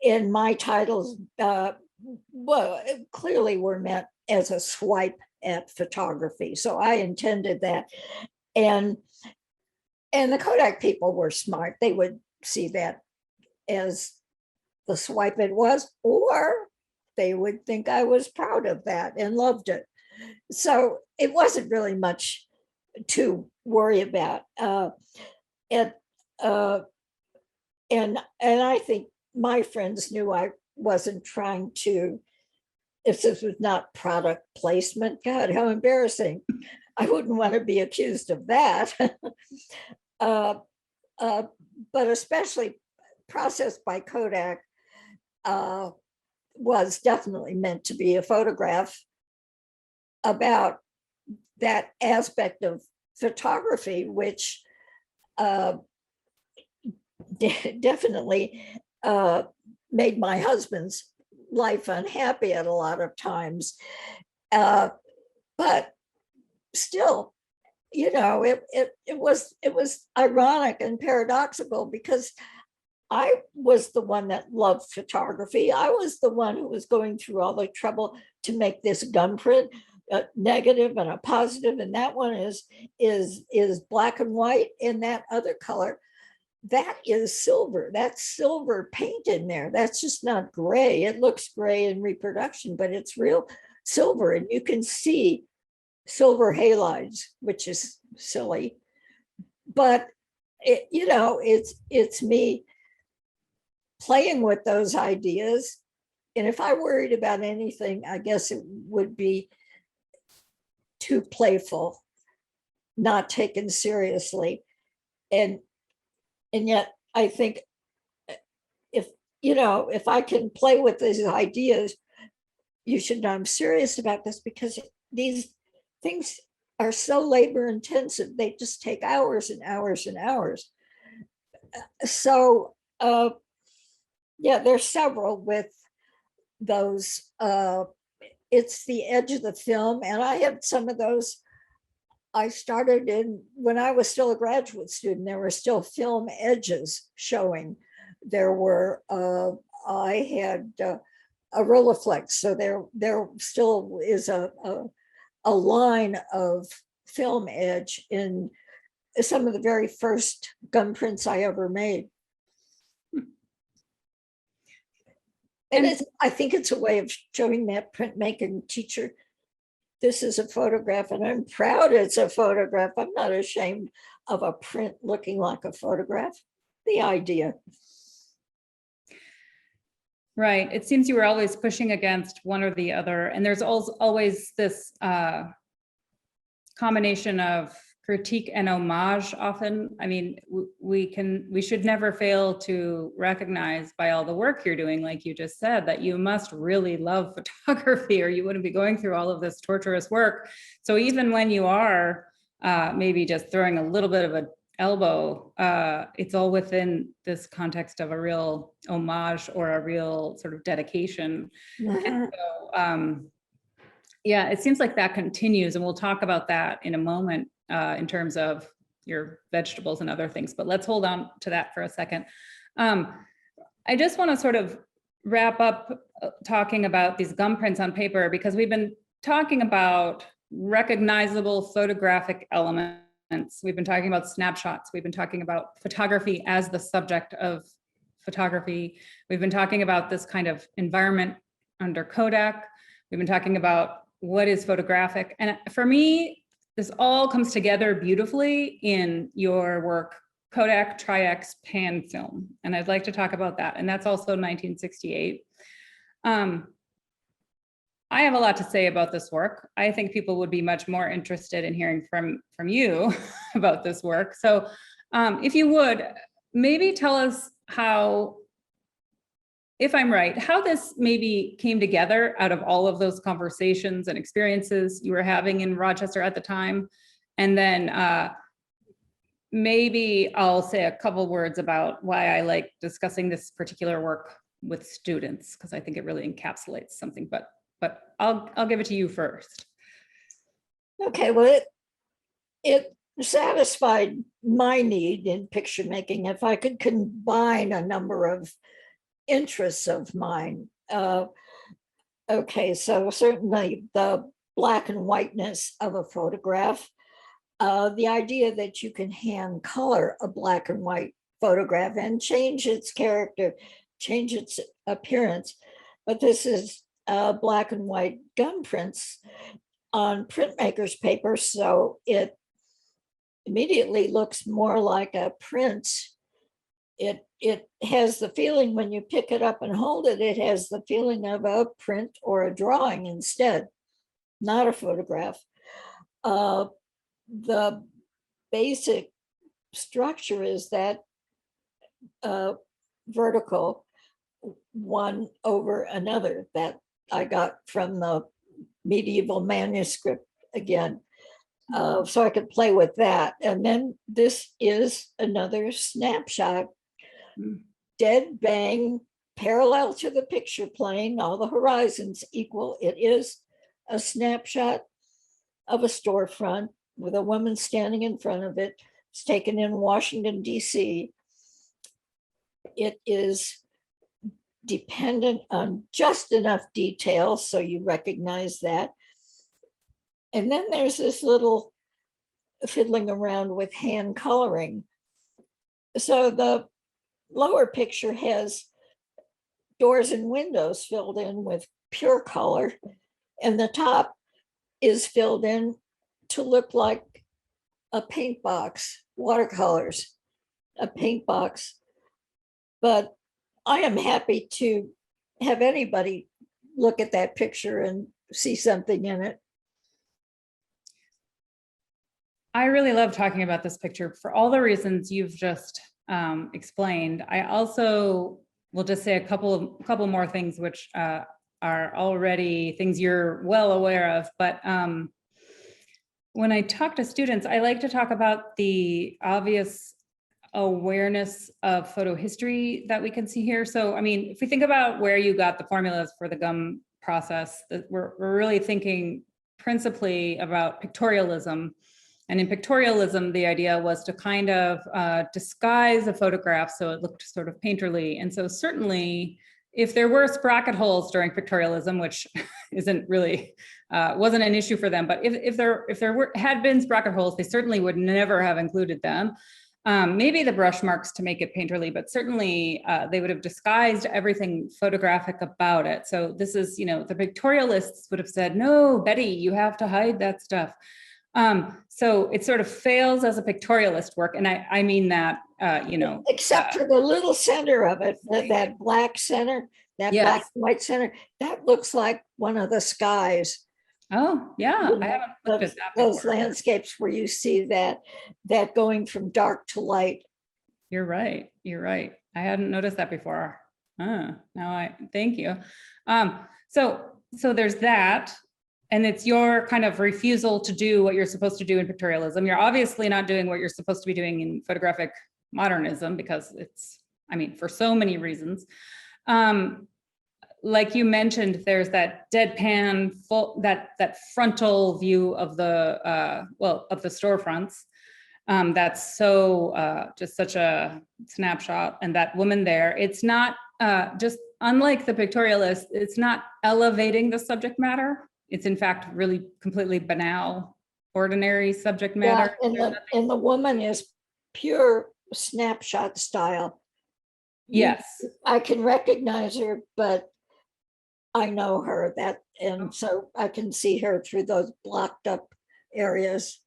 in my titles, well, clearly were meant as a swipe at photography. So I intended that. And the Kodak people were smart. They would see that as the swipe it was, or they would think I was proud of that and loved it. So it wasn't really much to worry about. And I think my friends knew I wasn't trying to, if this was not product placement, God, how embarrassing. I wouldn't want to be accused of that. But especially Processed by Kodak was definitely meant to be a photograph about that aspect of photography, which definitely made my husband's life unhappy at a lot of times. But still, you know, it was ironic and paradoxical because I was the one that loved photography. I was the one who was going through all the trouble to make this gum print, a negative and a positive, and that one is black and white, and that other color, that is silver. That's silver paint in there. That's just not gray. It looks gray in reproduction, but it's real silver, and you can see silver halides, which is silly, but it's me playing with those ideas. And if I worried about anything, I guess it would be too playful, not taken seriously. And yet I think if I can play with these ideas, you should know I'm serious about this, because these things are so labor intensive. They just take hours and hours and hours. So yeah, there's several with those. It's the edge of the film, and I have some of those. I started when I was still a graduate student. There were still film edges showing. There were I had a Rolleiflex, so there still is a line of film edge in some of the very first gum prints I ever made. And I think it's a way of showing that printmaking teacher, this is a photograph, and I'm proud it's a photograph. I'm not ashamed of a print looking like a photograph. The idea. Right. It seems you were always pushing against one or the other. And there's always this combination of critique and homage often. I mean, we should never fail to recognize by all the work you're doing, like you just said, that you must really love photography or you wouldn't be going through all of this torturous work. So even when you are maybe just throwing a little bit of an elbow, it's all within this context of a real homage or a real sort of dedication. And so, yeah, it seems like that continues, and we'll talk about that in a moment in terms of your vegetables and other things, but let's hold on to that for a second. I just want to sort of wrap up talking about these gum prints on paper, because we've been talking about recognizable photographic elements. We've been talking about snapshots. We've been talking about photography as the subject of photography. We've been talking about this kind of environment under Kodak. We've been talking about what is photographic. And for me, this all comes together beautifully in your work, Kodak Tri-X Pan Film. And I'd like to talk about that. And that's also 1968. I have a lot to say about this work. I think people would be much more interested in hearing from you about this work. So if you would, maybe tell us how, if I'm right, how this maybe came together out of all of those conversations and experiences you were having in Rochester at the time. And then maybe I'll say a couple words about why I like discussing this particular work with students, because I think it really encapsulates something, but I'll give it to you first. Okay, well, it satisfied my need in picture making if I could combine a number of interests of mine. Okay, so certainly the black and whiteness of a photograph, the idea that you can hand color a black and white photograph and change its character, change its appearance. But this is black and white gum prints on printmaker's paper, so it immediately looks more like a print. It has the feeling, when you pick it up and hold it, it has the feeling of a print or a drawing instead, not a photograph. The basic structure is that vertical one over another that I got from the medieval manuscript again. So I could play with that. And then this is another snapshot, dead bang, parallel to the picture plane, all the horizons equal. It is a snapshot of a storefront with a woman standing in front of it. It's taken in Washington, D.C. It is dependent on just enough detail so you recognize that. And then there's this little fiddling around with hand coloring. So the lower picture has doors and windows filled in with pure color, and the top is filled in to look like a paint box, watercolors, a paint box. But I am happy to have anybody look at that picture and see something in it. I really love talking about this picture for all the reasons you've just explained. I also will just say a couple more things, which are already things you're well aware of. But when I talk to students, I like to talk about the obvious awareness of photo history that we can see here. So, I mean, if we think about where you got the formulas for the gum process, we're really thinking principally about pictorialism. And in pictorialism, the idea was to kind of disguise a photograph so it looked sort of painterly. And so certainly, if there were sprocket holes during pictorialism, which isn't really, wasn't an issue for them, but if there had been sprocket holes, they certainly would never have included them. Maybe the brush marks to make it painterly, but certainly they would have disguised everything photographic about it. So this is, the pictorialists would have said, no, Betty, you have to hide that stuff. So it sort of fails as a pictorialist work. And I mean that, Except for the little center of it, that black center, that Yes. black and white center, that looks like one of the skies. Oh, yeah. You I know, haven't looked those, at that those before. landscapes where you see that going from dark to light. You're right. You're right. I hadn't noticed that before. Now I thank you. So there's that. And it's your kind of refusal to do what you're supposed to do in pictorialism. You're obviously not doing what you're supposed to be doing in photographic modernism because it's, I mean, for so many reasons. Like you mentioned, there's that deadpan, that frontal view of the of the storefronts. That's so just such a snapshot. And that woman there, it's not just unlike the pictorialist, it's not elevating the subject matter. It's in fact really completely banal, ordinary subject matter. Yeah, and the woman is pure snapshot style. Yes. I can recognize her, but I know her and so I can see her through those blocked up areas.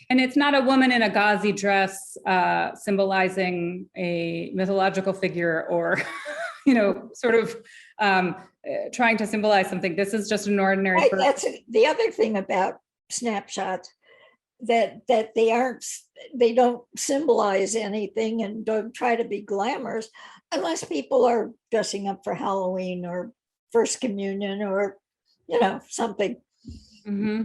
And it's not a woman in a gauzy dress symbolizing a mythological figure or, sort of trying to symbolize something. This is just an ordinary person. That's the other thing about snapshots, that they don't symbolize anything and don't try to be glamorous unless people are dressing up for Halloween or First Communion or, something. Mm-hmm.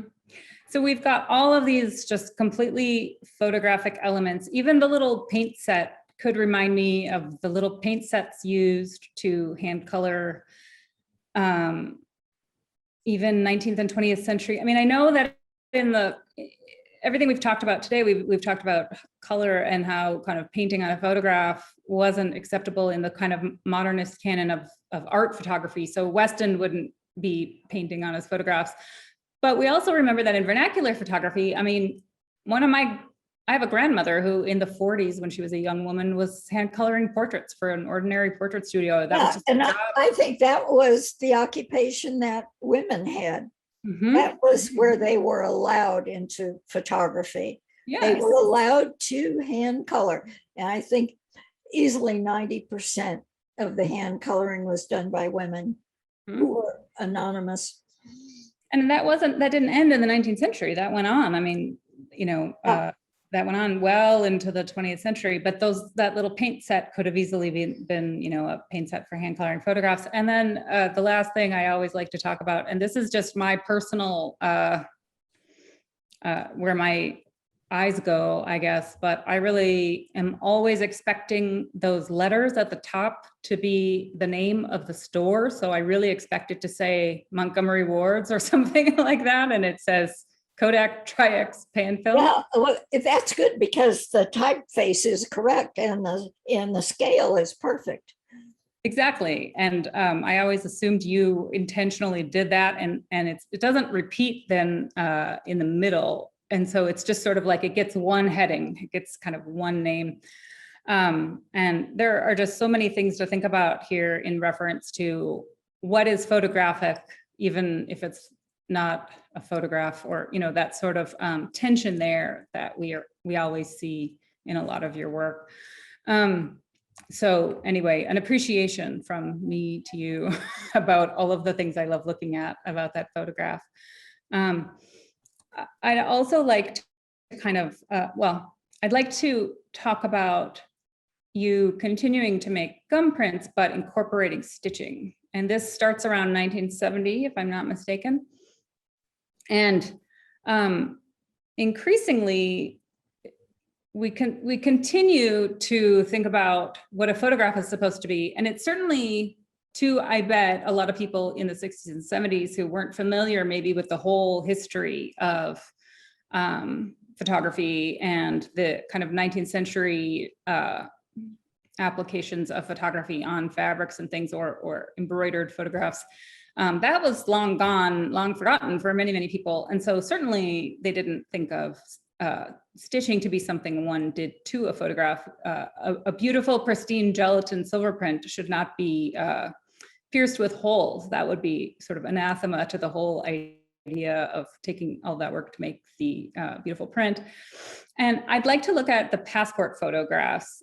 So we've got all of these just completely photographic elements. Even the little paint set could remind me of the little paint sets used to hand color even 19th and 20th century. I mean, I know that in everything we've talked about today, we've talked about color and how kind of painting on a photograph wasn't acceptable in the kind of modernist canon of art photography. So Weston wouldn't be painting on his photographs. But we also remember that in vernacular photography, I mean, I have a grandmother who in the 40s, when she was a young woman, was hand coloring portraits for an ordinary portrait studio. That was just and I think that was the occupation that women had. Mm-hmm. That was where they were allowed into photography. Yes. They were allowed to hand color. And I think easily 90% of the hand coloring was done by women who were anonymous. And that didn't end in the 19th century. That went on. I mean, that went on well into the 20th century, but that little paint set could have easily been a paint set for hand coloring photographs. And then the last thing I always like to talk about, and this is just my personal, where my eyes go, I guess, but I really am always expecting those letters at the top to be the name of the store. So I really expect it to say Montgomery Wards or something like that. And it says Kodak Tri-X pan film. Yeah, well, that's good because the typeface is correct and the scale is perfect. Exactly. And I always assumed you intentionally did that, and it doesn't repeat then in the middle. And so it's just sort of like it gets one heading, it gets kind of one name. And there are just so many things to think about here in reference to what is photographic, even if it's not a photograph, or that sort of tension there that we always see in a lot of your work. So anyway, an appreciation from me to you about all of the things I love looking at about that photograph. I'd also like to kind of, I'd like to talk about you continuing to make gum prints, but incorporating stitching. And this starts around 1970, if I'm not mistaken. And increasingly, we continue to think about what a photograph is supposed to be. And it's certainly I bet, a lot of people in the 60s and 70s who weren't familiar maybe with the whole history of photography and the kind of 19th century applications of photography on fabrics and things, or embroidered photographs. That was long gone, long forgotten for many, many people. And so certainly they didn't think of stitching to be something one did to a photograph. A beautiful, pristine gelatin silver print should not be pierced with holes. That would be sort of anathema to the whole idea of taking all that work to make the beautiful print. And I'd like to look at the passport photographs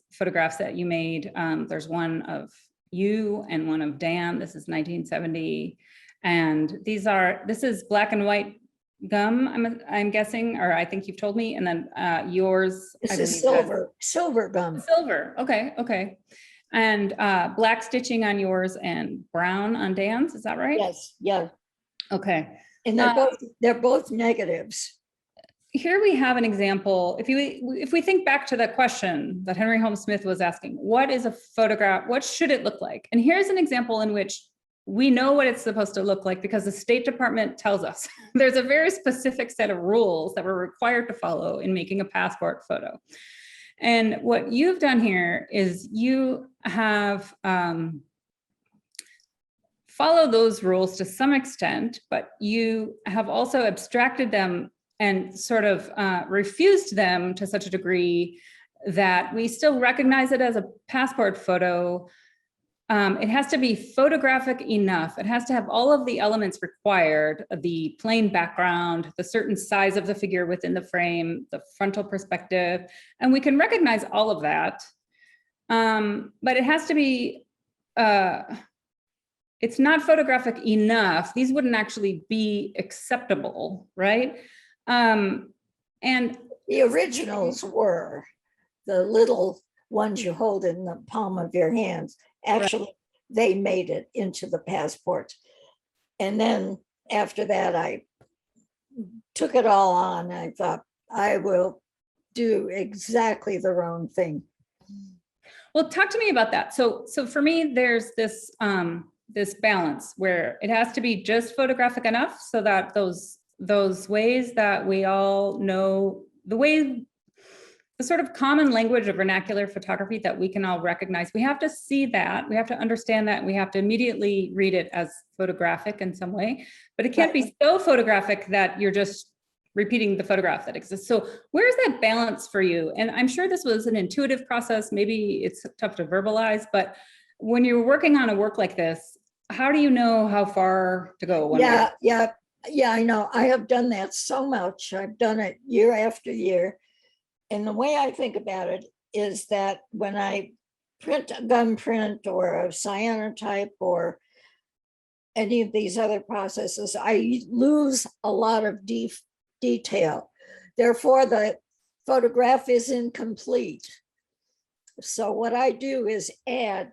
that you made. There's one of you and one of Dan. This is 1970. And this is black and white gum, I'm guessing, or I think you've told me. And then yours. This is silver gum. Silver, okay. And black stitching on yours and brown on Dan's, is that right? Yes, yeah. Okay. And they're both negatives. Here we have an example. If we think back to the question that Henry Holmes Smith was asking, what is a photograph? What should it look like? And here's an example in which we know what it's supposed to look like because the State Department tells us. There's a very specific set of rules that we're required to follow in making a passport photo. And what you've done here is you have followed those rules to some extent, but you have also abstracted them and sort of refused them to such a degree that we still recognize it as a passport photo. It has to be photographic enough. It has to have all of the elements required, the plain background, the certain size of the figure within the frame, the frontal perspective, and we can recognize all of that. But it has to be, it's not photographic enough. These wouldn't actually be acceptable, right? And the originals were the little ones you hold in the palm of your hands. Actually, right. They made it into the passport. And then after that, I took it all on. I thought I will do exactly the wrong thing. Well, talk to me about that. So for me, there's this this balance where it has to be just photographic enough so that those ways that we all know, the sort of common language of vernacular photography that we can all recognize, we have to see that, we have to understand that, and we have to immediately read it as photographic in some way, but it can't be so photographic that you're just repeating the photograph that exists. So where's that balance for you? And I'm sure this was an intuitive process, maybe it's tough to verbalize, but when you're working on a work like this, how do you know how far to go? Yeah, I know. I have done that so much. I've done it year after year. And the way I think about it is that when I print a gum print or a cyanotype or any of these other processes, I lose a lot of detail. Therefore, the photograph is incomplete. So what I do is add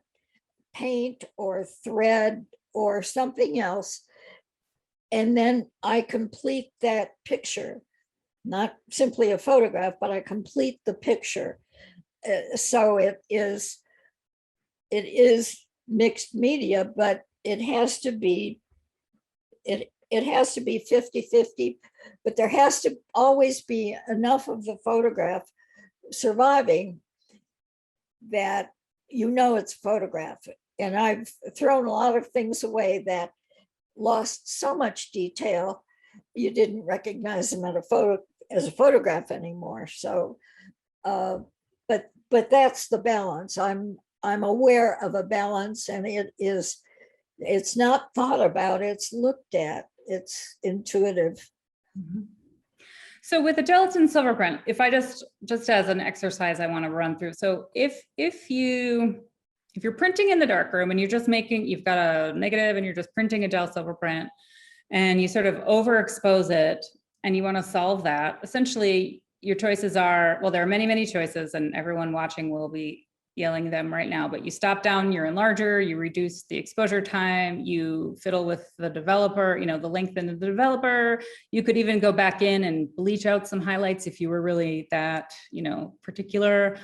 paint or thread or something else, and then I complete that picture. Not simply a photograph, but I complete the picture. So it is mixed media, but it has to be 50-50, but there has to always be enough of the photograph surviving that you know it's photographic. And I've thrown a lot of things away that lost so much detail you didn't recognize them as a photograph anymore. So, but that's the balance. I'm aware of a balance, and it's not thought about, it's looked at, it's intuitive. Mm-hmm. So with the gelatin silver print, if I just as an exercise I want to run through. So if you're printing in the darkroom and you've got a negative and you're just printing a gel silver print, and you sort of overexpose it and you want to solve that, essentially your choices are, well, there are many, many choices, and everyone watching will be yelling them right now, but you stop down your enlarger, you reduce the exposure time, you fiddle with the developer, the lengthen of the developer. You could even go back in and bleach out some highlights if you were really that, particular.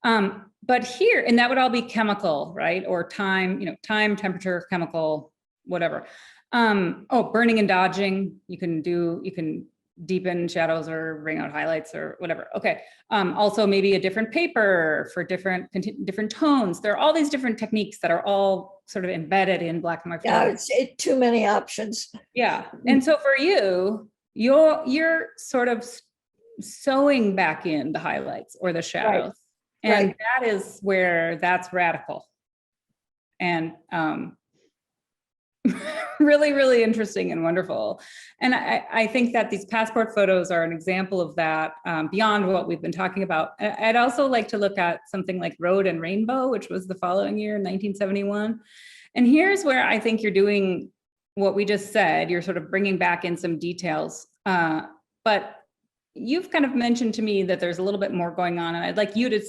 But here, and that would all be chemical, right? Or time, time, temperature, chemical, whatever. Burning and dodging, you can deepen shadows or bring out highlights or whatever. Okay. Also maybe a different paper for different tones. There are all these different techniques that are all sort of embedded in black and white. Yeah, it's too many options. Yeah. And so for you, you're sort of sewing back in the highlights or the shadows. Right. And that is where that's radical. And really, really interesting and wonderful. And I think that these passport photos are an example of that, beyond what we've been talking about. I'd also like to look at something like Road and Rainbow, which was the following year, 1971. And here's where I think you're doing what we just said. You're sort of bringing back in some details. But you've kind of mentioned to me that there's a little bit more going on, and I'd like you to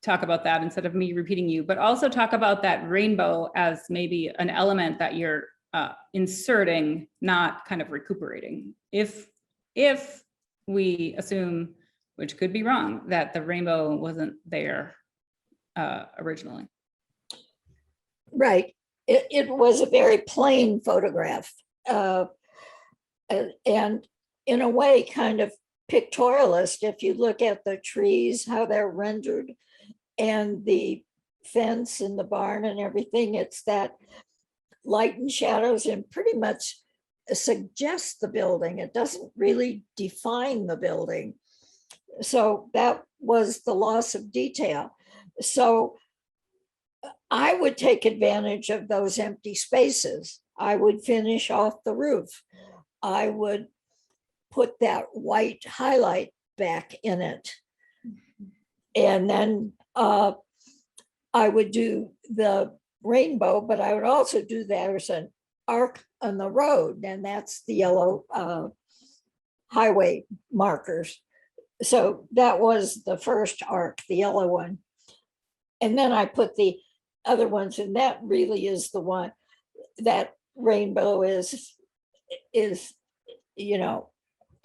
talk about that instead of me repeating you, but also talk about that rainbow as maybe an element that you're inserting, not kind of recuperating. If we assume, which could be wrong, that the rainbow wasn't there originally. Right. It was a very plain photograph, and in a way kind of pictorialist. If you look at the trees, how they're rendered, and the fence and the barn and everything, it's that light and shadows, and pretty much suggests the building. It doesn't really define the building. So that was the loss of detail. So I would take advantage of those empty spaces. I would finish off the roof. I would put that white highlight back in it. And then I would do the rainbow, but I would also do there's an arc on the road, and that's the yellow highway markers. So that was the first arc, the yellow one. And then I put the other ones, and that really is the one that rainbow is,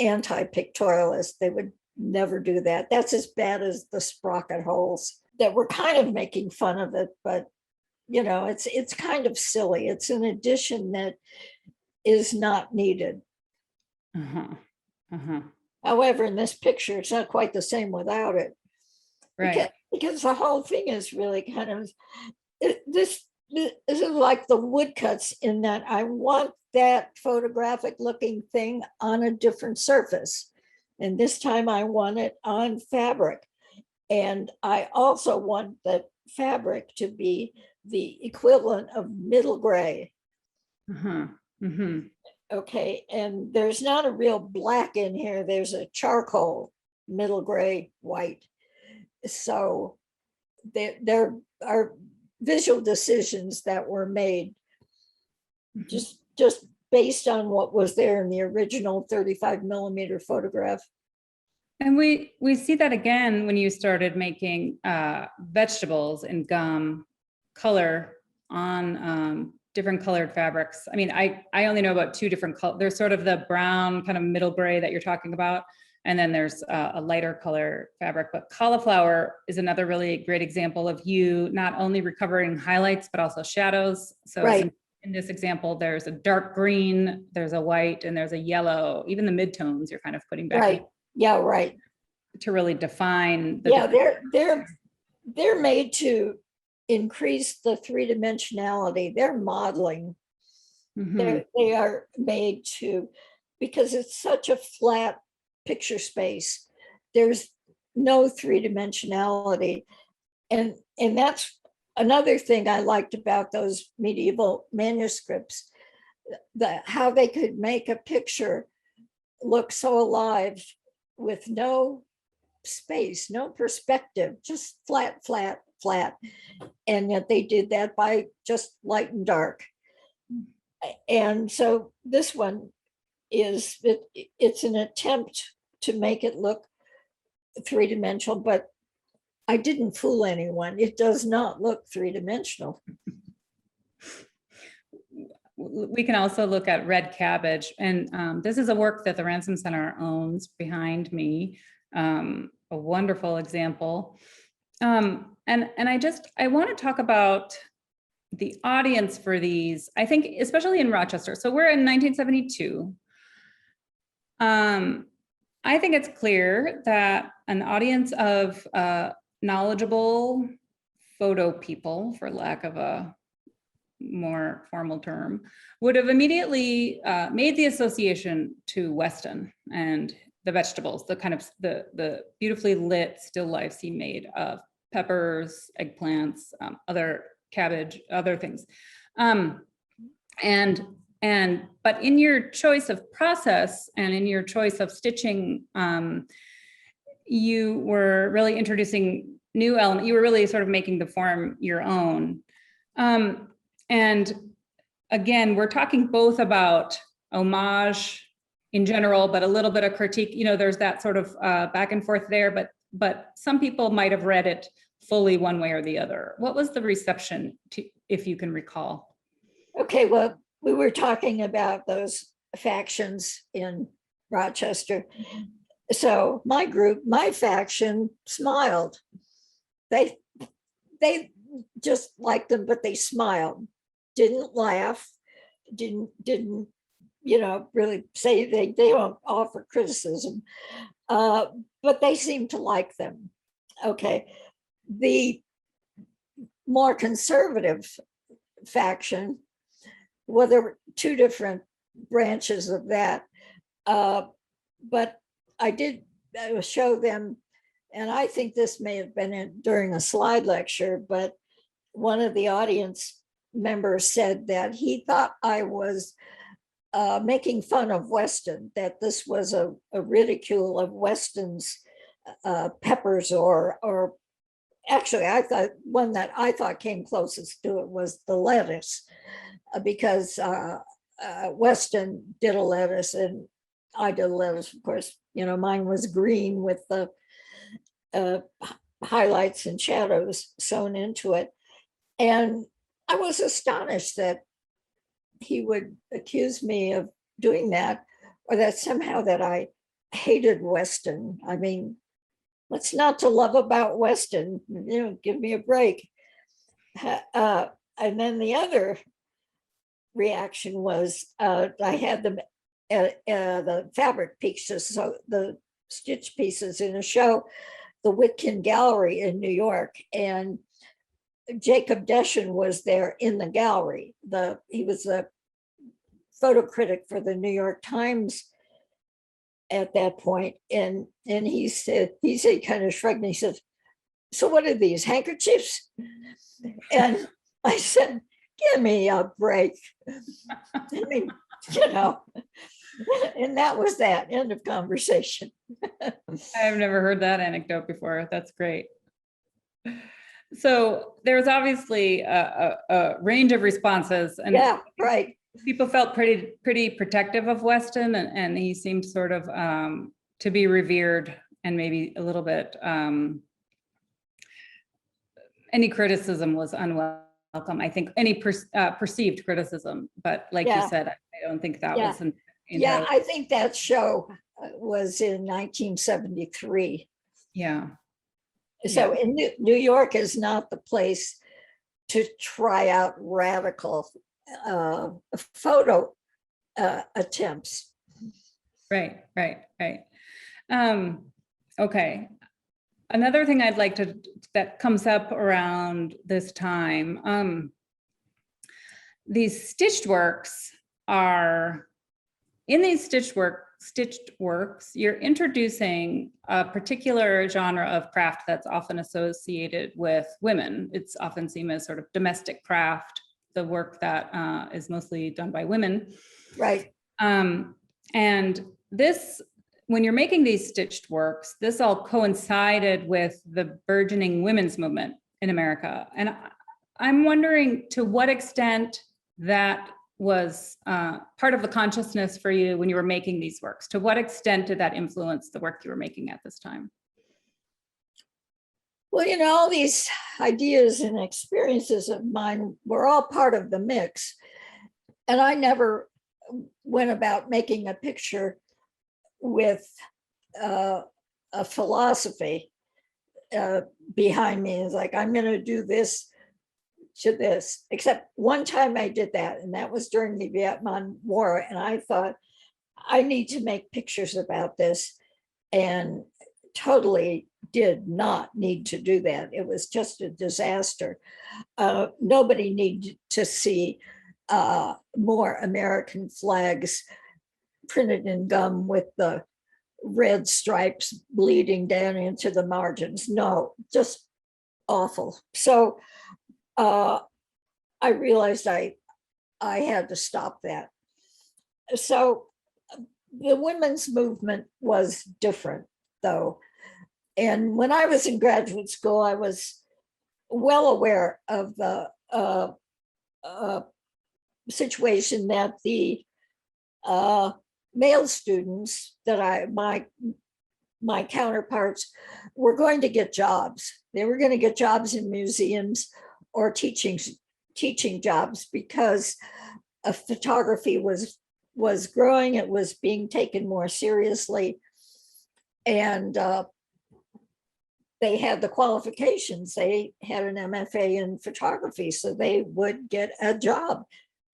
anti-pictorialist. They would never do that. That's as bad as the sprocket holes that we're kind of making fun of it, but it's kind of silly. It's an addition that is not needed. However, in this picture, it's not quite the same without it. Right. Because the whole thing is really kind of, this is like the woodcuts, in that I want that photographic looking thing on a different surface. And this time I want it on fabric. And I also want the fabric to be the equivalent of middle gray. Okay, and there's not a real black in here. There's a charcoal, middle gray, white. So there are visual decisions that were made just based on what was there in the original 35 millimeter photograph. And we see that again when you started making vegetables in gum color on different colored fabrics. I mean, I only know about two different colors. There's sort of the brown kind of middle gray that you're talking about, and then there's a lighter color fabric. But cauliflower is another really great example of you not only recovering highlights, but also shadows. So right. In this example, there's a dark green, there's a white, and there's a yellow. Even the midtones you're kind of putting back. Right. Yeah, right. To really define. They're made to increase the three-dimensionality. They're modeling. They are made to, because it's such a flat picture space, there's no three-dimensionality. And that's another thing I liked about those medieval manuscripts, how they could make a picture look so alive with no space, no perspective, just flat, flat, flat. And yet they did that by just light and dark. And so this one it's an attempt to make it look three-dimensional, but I didn't fool anyone. It does not look three-dimensional. We can also look at red cabbage. And this is a work that the Ransom Center owns behind me. A wonderful example. And I want to talk about the audience for these, I think, especially in Rochester. So we're in 1972. I think it's clear that an audience of knowledgeable photo people, for lack of a more formal term, would have immediately made the association to Weston and the vegetables, the kind of the beautifully lit still lifes he made of peppers, eggplants, other cabbage, other things. And But in your choice of process and in your choice of stitching, you were really introducing new elements. You were really sort of making the form your own. And again, we're talking both about homage in general, but a little bit of critique. You know, there's that sort of back and forth there, but some people might have read it fully one way or the other. What was the reception, if you can recall? Okay, well, we were talking about those factions in Rochester. So my group, my faction smiled. They just liked them, but they smiled, didn't laugh, didn't really say they don't offer criticism, but they seemed to like them. Okay, the more conservative faction, well, there were two different branches of that, but I did show them, and I think this may have been during a slide lecture, but one of the audience members said that he thought I was making fun of Weston, that this was a ridicule of Weston's peppers, or actually I thought one that I thought came closest to it was the lettuce, because Weston did a lettuce and I did a lettuce, of course. Mine was green with the highlights and shadows sewn into it. And I was astonished that he would accuse me of doing that, or that somehow that I hated Weston. I mean, what's not to love about Weston? Give me a break. And then the other reaction was I had them the fabric pieces, so the stitch pieces in a show, the Whitkin Gallery in New York, and Jacob Deschen was there in the gallery. He was a photo critic for the New York Times at that point, and he said, kind of shrugged, and he said, "So what are these, handkerchiefs?" And I said, "Give me a break." I mean, and that was that, end of conversation. I've never heard that anecdote before. That's great. So there's obviously a range of responses, and yeah, right. People felt pretty protective of Weston, and he seemed sort of to be revered, and maybe a little bit any criticism was unwelcome. I think any perceived criticism, but like you said, I don't think that was yeah, I think that show was in 1973. Yeah. So in New York is not the place to try out radical photo attempts. Right. Okay. Another thing I'd like that comes up around this time, these stitched works are, in these stitched works, you're introducing a particular genre of craft that's often associated with women. It's often seen as sort of domestic craft, the work that is mostly done by women. Right. And this, when you're making these stitched works, this all coincided with the burgeoning women's movement in America. And I'm wondering to what extent that was part of the consciousness for you when you were making these works. To what extent did that influence the work you were making at this time? Well, all these ideas and experiences of mine were all part of the mix. And I never went about making a picture with a philosophy behind me. It's like, I'm going to do this to this, except one time I did that, and that was during the Vietnam War. And I thought, I need to make pictures about this, and totally did not need to do that. It was just a disaster. Nobody needed to see more American flags printed in gum with the red stripes bleeding down into the margins. No, just awful. So I realized I had to stop that. So the women's movement was different, though. And when I was in graduate school, I was well aware of the situation that the male students that my counterparts were going to get jobs. They were going to get jobs in museums or teaching jobs because photography was growing. It was being taken more seriously, and they had the qualifications. They had an MFA in photography, so they would get a job,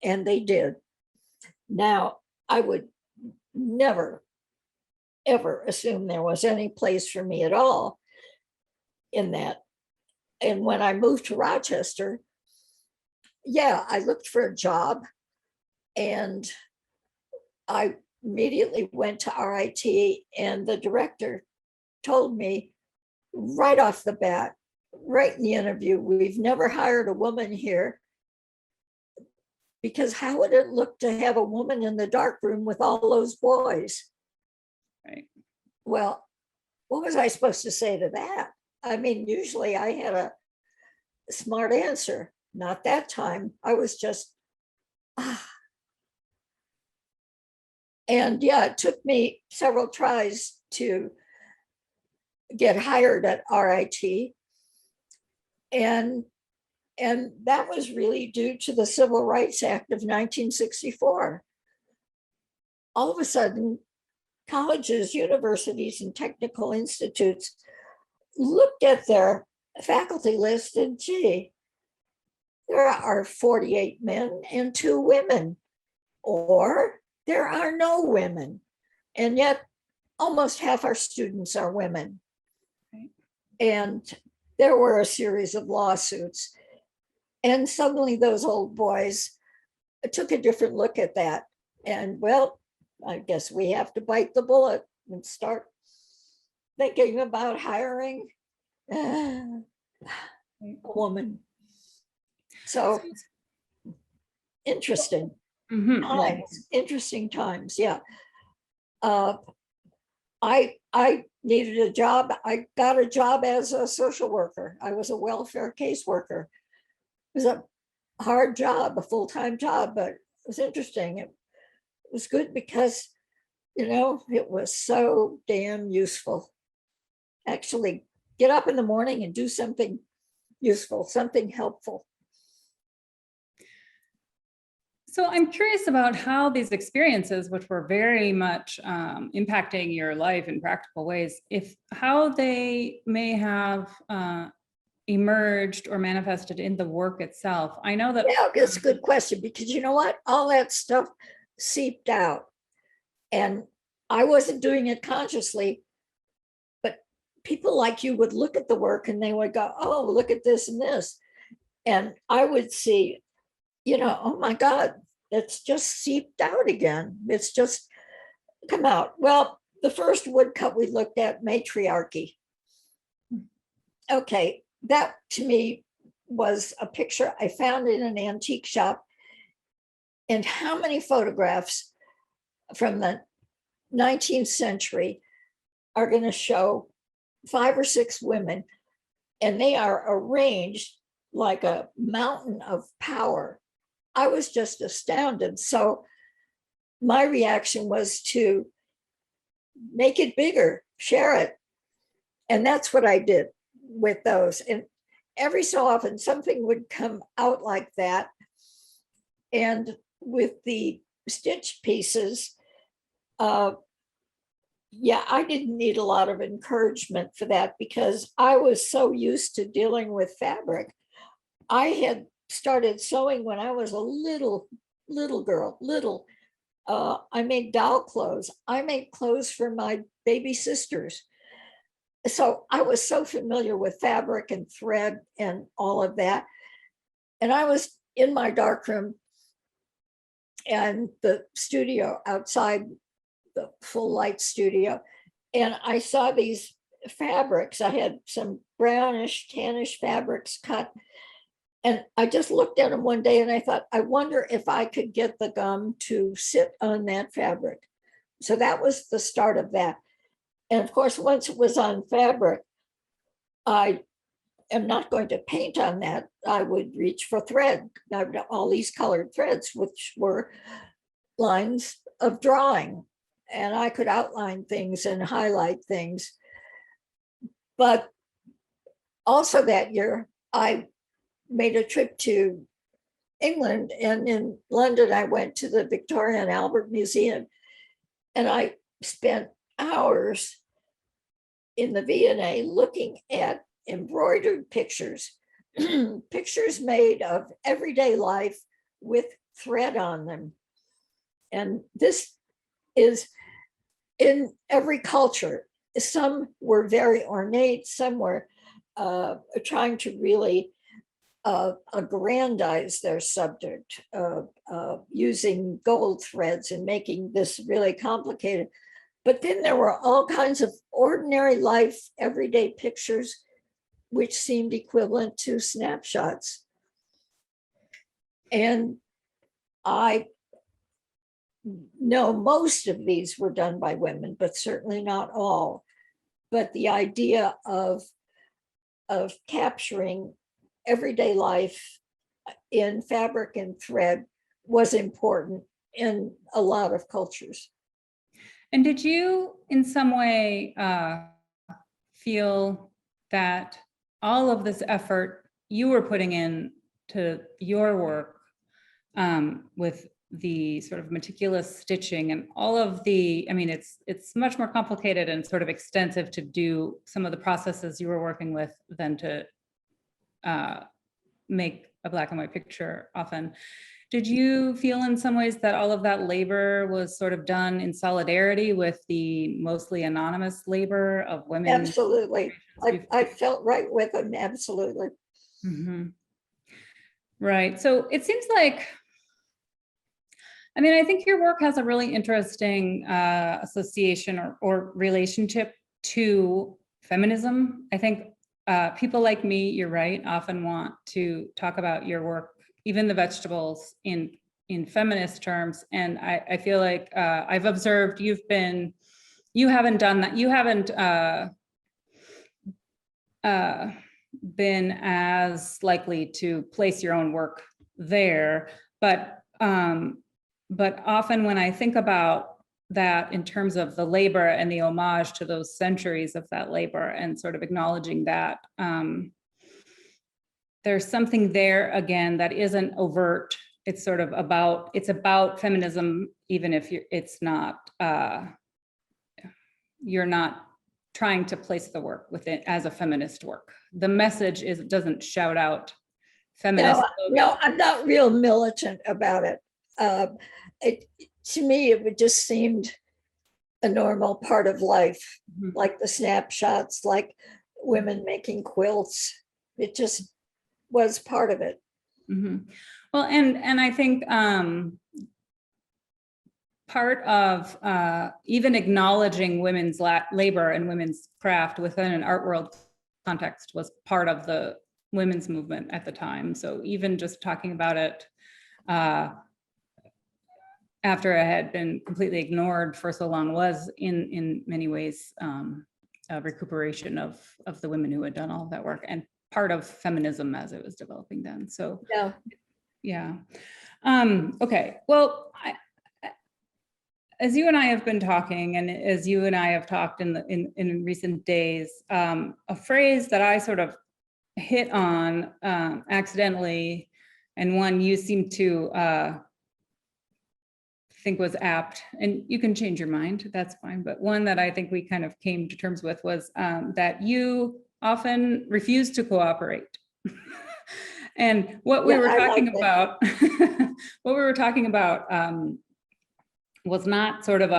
and they did. Now, I would never, ever assume there was any place for me at all in that. And when I moved to Rochester, yeah, I looked for a job, and I immediately went to RIT, and the director told me right off the bat, right in the interview, we've never hired a woman here, because how would it look to have a woman in the darkroom with all those boys? Right. Well, what was I supposed to say to that? I mean, usually I had a smart answer. Not that time. I was just, And yeah, it took me several tries to get hired at RIT. And that was really due to the Civil Rights Act of 1964. All of a sudden, colleges, universities, and technical institutes looked at their faculty list and, gee, there are 48 men and 2 women, or there are no women. And yet almost half our students are women. Right. And there were a series of lawsuits. And suddenly those old boys took a different look at that. And well, I guess we have to bite the bullet and start thinking about hiring a woman. So interesting times, interesting times. Yeah. I needed a job. I got a job as a social worker. I was a welfare caseworker. It was a hard job, a full-time job, but it was interesting. It was good because, it was so damn useful. Actually, get up in the morning and do something useful, something helpful. So I'm curious about how these experiences, which were very much impacting your life in practical ways, how they may have emerged or manifested in the work itself. I know that. Yeah, that's a good question, because you know what? All that stuff seeped out, and I wasn't doing it consciously, but people like you would look at the work and they would go, oh, look at this and this. And I would see, oh my God, it's just seeped out again. It's just come out. Well, the first woodcut we looked at, matriarchy. Okay, that to me was a picture I found in an antique shop. And how many photographs from the 19th century are going to show 5 or 6 women, and they are arranged like a mountain of power. I was just astounded. So my reaction was to make it bigger, share it. And that's what I did with those. And every so often something would come out like that. And with the stitch pieces, I didn't need a lot of encouragement for that, because I was so used to dealing with fabric. I had started sewing when I was a little girl. I made doll clothes. I made clothes for my baby sisters. So I was so familiar with fabric and thread and all of that. And I was in my darkroom and the studio outside, the full light studio, and I saw these fabrics. I had some brownish, tannish fabrics cut, And I just looked at them one day and I thought, I wonder if I could get the gum to sit on that fabric. So that was the start of that. And of course, once it was on fabric, I am not going to paint on that. I would reach for thread. I would have all these colored threads, which were lines of drawing. And I could outline things and highlight things. But also that year, I made a trip to England, and in London, I went to the Victoria and Albert Museum, and I spent hours in the V&A looking at embroidered pictures, pictures made of everyday life with thread on them. And this is in every culture. Some were very ornate, some were trying to really aggrandize their subject, using gold threads and making this really complicated. But then there were all kinds of ordinary life, everyday pictures, which seemed equivalent to snapshots. And I know most of these were done by women, but certainly not all. But the idea of capturing everyday life in fabric and thread was important in a lot of cultures. And did you in some way feel that all of this effort you were putting in to your work with the sort of meticulous stitching and all of the, I mean, it's much more complicated and sort of extensive to do some of the processes you were working with than to make a black and white picture often. Did you feel in some ways that all of that labor was sort of done in solidarity with the mostly anonymous labor of women? Absolutely. I felt right with them, absolutely. Mm-hmm. Right. So it seems like, I mean, I think your work has a really interesting association or relationship to feminism. I think people like me, you're right, often want to talk about your work, even the vegetables, in feminist terms. And I feel like I've observed you haven't done that. You haven't been as likely to place your own work there, but often when I think about that in terms of the labor and the homage to those centuries of that labor and sort of acknowledging that, there's something there again that isn't overt. It's sort of about, it's about feminism, even if you're not trying to place the work within as a feminist work. The message doesn't shout out feminist. No, I'm not real militant about it. To me, it just seemed a normal part of life, mm-hmm. like the snapshots, like women making quilts. It just was part of it. Mm-hmm. Well, and I think part of even acknowledging women's labor and women's craft within an art world context was part of the women's movement at the time. So even just talking about it after it had been completely ignored for so long was in many ways a recuperation of the women who had done all of that work and part of feminism as it was developing then. So yeah. Okay, well, as you and I have been talking, and as you and I have talked in recent days, a phrase that I sort of hit on accidentally, and one you seem to think was apt, and you can change your mind, that's fine, but one that I think we kind of came to terms with was that you often refuse to cooperate. And what we were talking about, what we were talking about was not sort of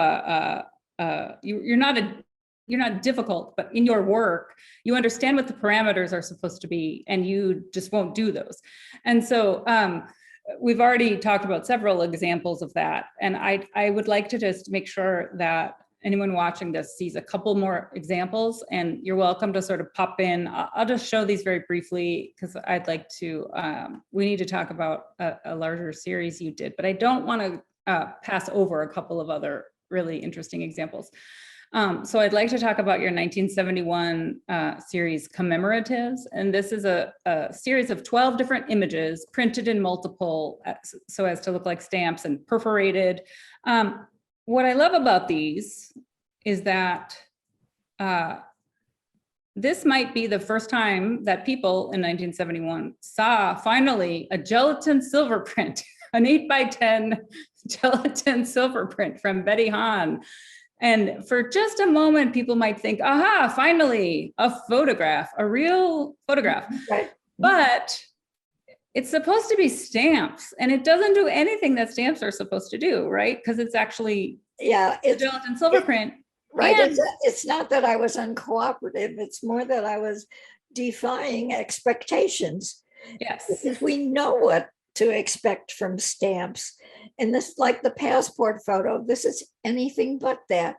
you're not difficult, but in your work, you understand what the parameters are supposed to be, and you just won't do those. And so we've already talked about several examples of that. And I would like to just make sure that anyone watching this sees a couple more examples, and you're welcome to sort of pop in. I'll just show these very briefly because I'd like to, we need to talk about a larger series you did, but I don't want to pass over a couple of other really interesting examples. So I'd like to talk about your 1971 series Commemoratives. And this is a series of 12 different images printed in multiple so as to look like stamps and perforated. What I love about these is that this might be the first time that people in 1971 saw finally a gelatin silver print, an 8x10 gelatin silver print from Betty Hahn. And for just a moment, people might think, aha, finally, a photograph, a real photograph. Right. But it's supposed to be stamps, and it doesn't do anything that stamps are supposed to do, right? Because it's actually it's gelatin silver print. Right. It's not that I was uncooperative. It's more that I was defying expectations. Yes. Because we know what to expect from stamps. And this, like the passport photo, this is anything but that.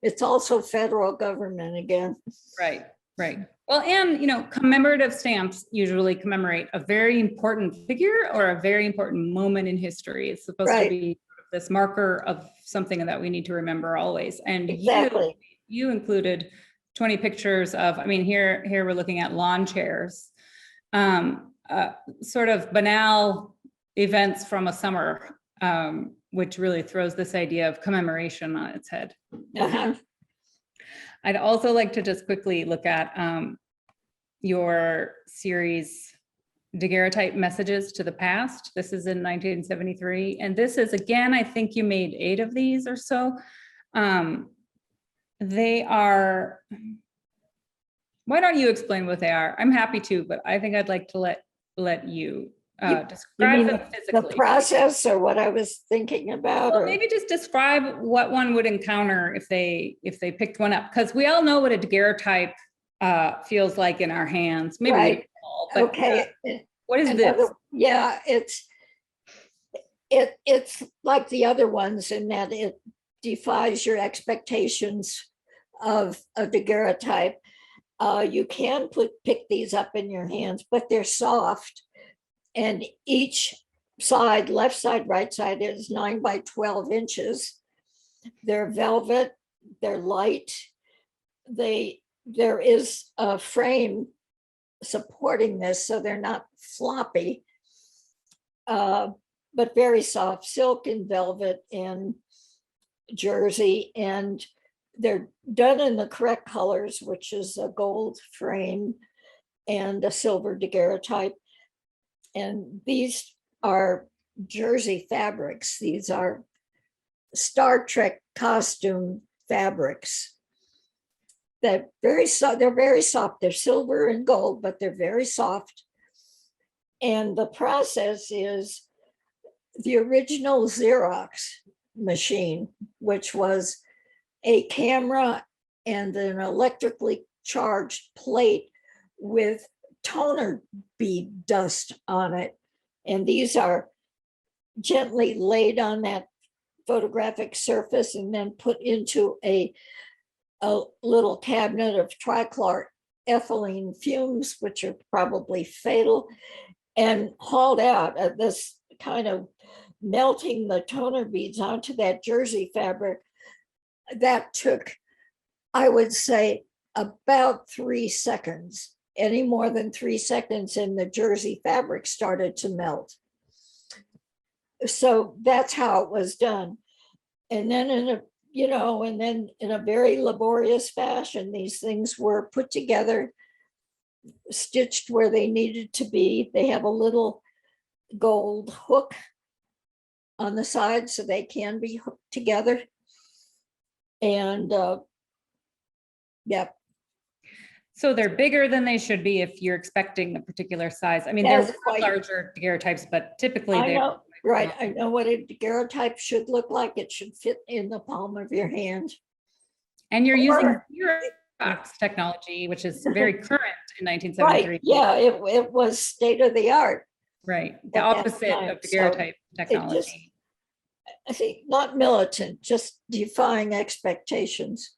It's also federal government again. Right, right. Well, and, commemorative stamps usually commemorate a very important figure or a very important moment in history. It's supposed to be this marker of something that we need to remember always. And exactly. You included 20 pictures of, here we're looking at lawn chairs, sort of banal events from a summer, which really throws this idea of commemoration on its head. Uh-huh. I'd also like to just quickly look at your series, Daguerreotype Messages to the Past. This is in 1973. And this is, again, I think you made 8 of these or so. They are, why don't you explain what they are? I'm happy to, but I think I'd like to let you describe them physically. The process or what I was thinking about? Well, maybe just describe what one would encounter if they picked one up, because we all know what a daguerreotype feels like in our hands. Maybe right. all, but, okay. What is this? Yeah, it's like the other ones in that it defies your expectations of a daguerreotype. You can pick these up in your hands, but they're soft. And each side, left side, right side, is 9 by 12 inches. They're velvet, they're light. There is a frame supporting this, so they're not floppy, but very soft, silk and velvet and jersey. And they're done in the correct colors, which is a gold frame and a silver daguerreotype. And these are jersey fabrics. These are Star Trek costume fabrics. They're very soft. They're silver and gold, but they're very soft. And the process is the original Xerox machine, which was a camera and an electrically charged plate with toner bead dust on it. And these are gently laid on that photographic surface and then put into a little cabinet of trichloroethylene fumes, which are probably fatal, and hauled out at this kind of melting the toner beads onto that jersey fabric. That took, I would say, about 3 seconds. Any more than 3 seconds and the jersey fabric started to melt. So that's how it was done. And then in a very laborious fashion, these things were put together, stitched where they needed to be. They have a little gold hook on the side so they can be hooked together. And yeah. So they're bigger than they should be if you're expecting a particular size. There's larger daguerreotypes, but typically they're right. I know what a daguerreotype should look like. It should fit in the palm of your hand. And you're using Xerox technology, which is very current in 1973. Right. Yeah, it was state of the art. Right. The opposite of daguerreotype technology. I think not militant, just defying expectations.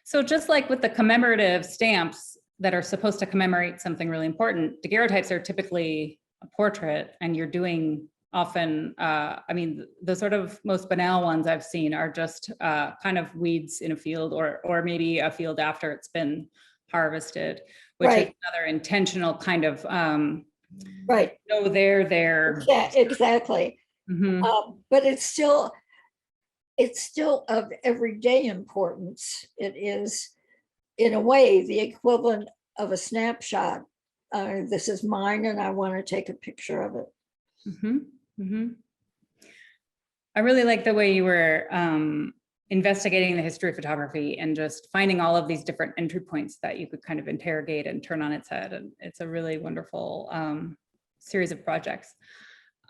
So just like with the commemorative stamps that are supposed to commemorate something really important, daguerreotypes are typically a portrait, and you're doing often, I mean, the sort of most banal ones I've seen are just kind of weeds in a field, or maybe a field after it's been harvested, which is another intentional kind of, no, they're there. Yeah, exactly. Mm-hmm. But it's still of everyday importance. It is, in a way, the equivalent of a snapshot. This is mine, and I want to take a picture of it. Mm-hmm. Mm-hmm. I really like the way you were investigating the history of photography and just finding all of these different entry points that you could kind of interrogate and turn on its head. And it's a really wonderful series of projects.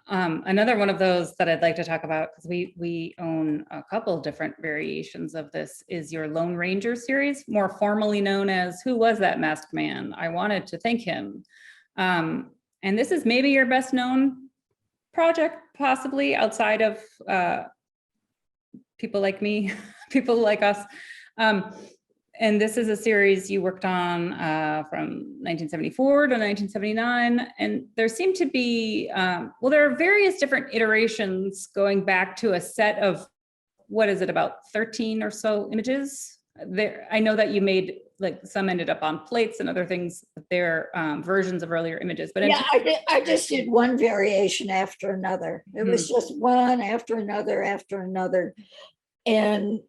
Another one of those that I'd like to talk about, because we own a couple different variations of this, is your Lone Ranger series, more formally known as Who Was That Masked Man? I Wanted to Thank Him. And this is maybe your best known project, possibly outside of people like me, people like us. And this is a series you worked on from 1974 to 1979. And there seem to be, well, there are various different iterations going back to a set of, what is it, about 13 or so images? There, I know that you made, like, some ended up on plates and other things. They're versions of earlier images. But yeah, I just did one variation after another. It was just one after another after another. And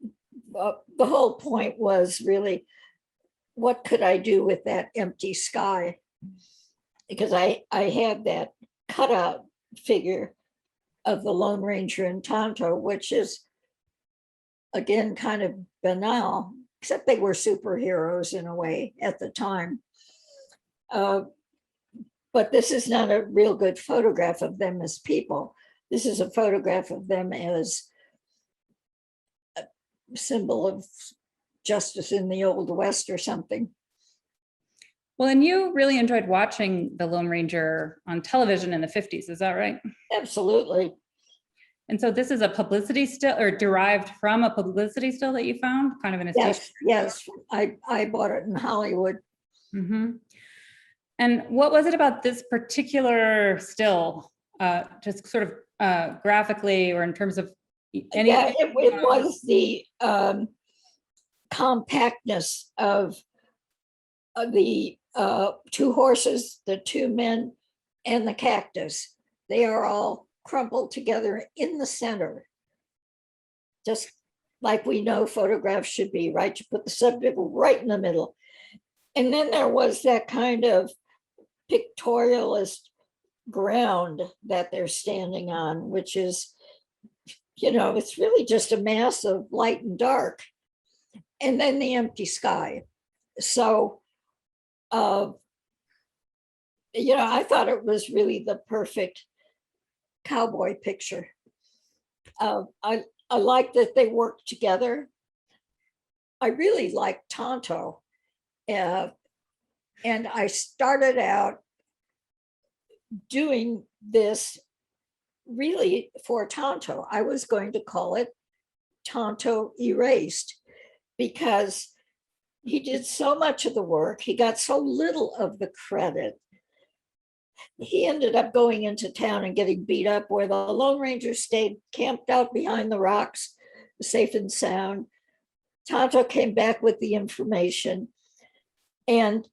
the whole point was really, what could I do with that empty sky? Because I had that cutout figure of the Lone Ranger and Tonto, which is, again, kind of banal, except they were superheroes in a way at the time. But this is not a real good photograph of them as people. This is a photograph of them as a symbol of justice in the Old West or something. Well, and you really enjoyed watching the Lone Ranger on television in the 50s, is that right? Absolutely. And so this is a publicity still, or derived from a publicity still that you found, kind of in a Yes, yes. I bought it in Hollywood. Mm-hmm. And what was it about this particular still, just sort of graphically, or in terms of anything? Yeah, it was the compactness of the two horses, the two men, and the cactus. They are all crumpled together in the center, just like we know photographs should be, right? You put the subject right in the middle. And then there was that kind of pictorialist ground that they're standing on, which is, you know, it's really just a mass of light and dark, and then the empty sky. So, you know, I thought it was really the perfect cowboy picture. I like that they worked together. I really like Tonto. And I started out doing this really for Tonto. I was going to call it Tonto Erased, because he did so much of the work. He got so little of the credit. He ended up going into town and getting beat up, where the Lone Ranger stayed camped out behind the rocks, safe and sound. Tonto came back with the information. And,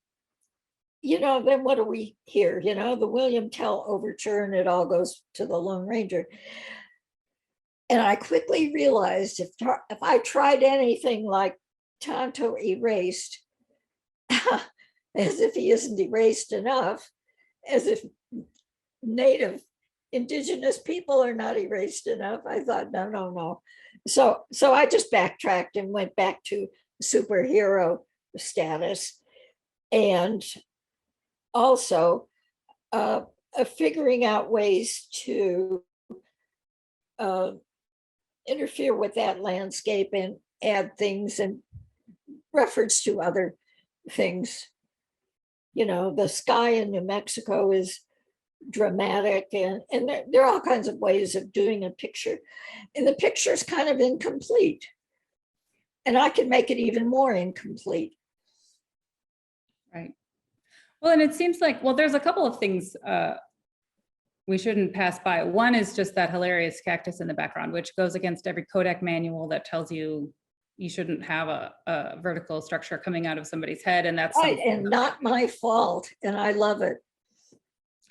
you know, then what do we hear? You know, the William Tell overture, and it all goes to the Lone Ranger. And I quickly realized if I tried anything like Tonto Erased, as if he isn't erased enough, as if native indigenous people are not erased enough, I thought, no. So I just backtracked and went back to superhero status, and also figuring out ways to interfere with that landscape and add things and reference to other things. You know, the sky in New Mexico is dramatic, and there are all kinds of ways of doing a picture. And the picture is kind of incomplete. And I can make it even more incomplete. Right. Well, and it seems like, well, there's a couple of things we shouldn't pass by. One is just that hilarious cactus in the background, which goes against every Kodak manual that tells you you shouldn't have a vertical structure coming out of somebody's head. And that's right, and not my fault. And I love it.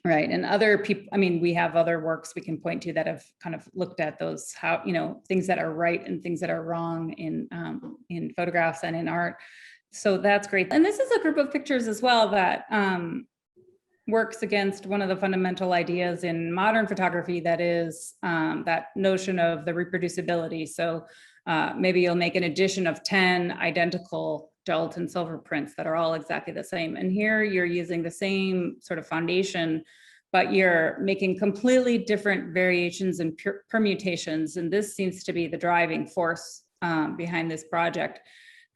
Right. And other people, I mean, we have other works we can point to that have kind of looked at those, how, you know, things that are right and things that are wrong in photographs and in art. So that's great. And this is a group of pictures as well that works against one of the fundamental ideas in modern photography, that is that notion of the reproducibility. So maybe you'll make an edition of 10 identical Dalton silver prints that are all exactly the same. And here you're using the same sort of foundation, but you're making completely different variations and permutations. And this seems to be the driving force behind this project.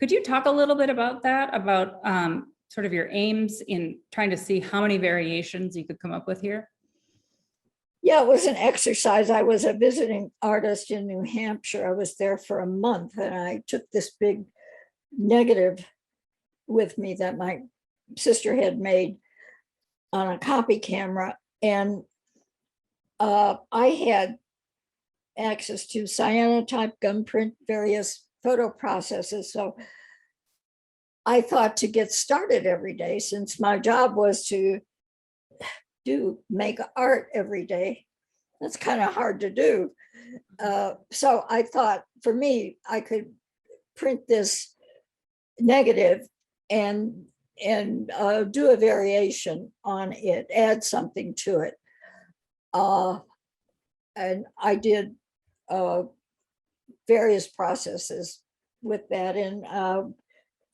Could you talk a little bit about that, about sort of your aims in trying to see how many variations you could come up with here? Yeah, it was an exercise. I was a visiting artist in New Hampshire. I was there for a month, and I took this big negative with me that my sister had made on a copy camera. And I had access to cyanotype, gum print, various photo processes. So I thought, to get started every day, since my job was to make art every day, that's kind of hard to do. So I thought, for me, I could print this negative and do a variation on it, add something to it. And I did various processes with that. And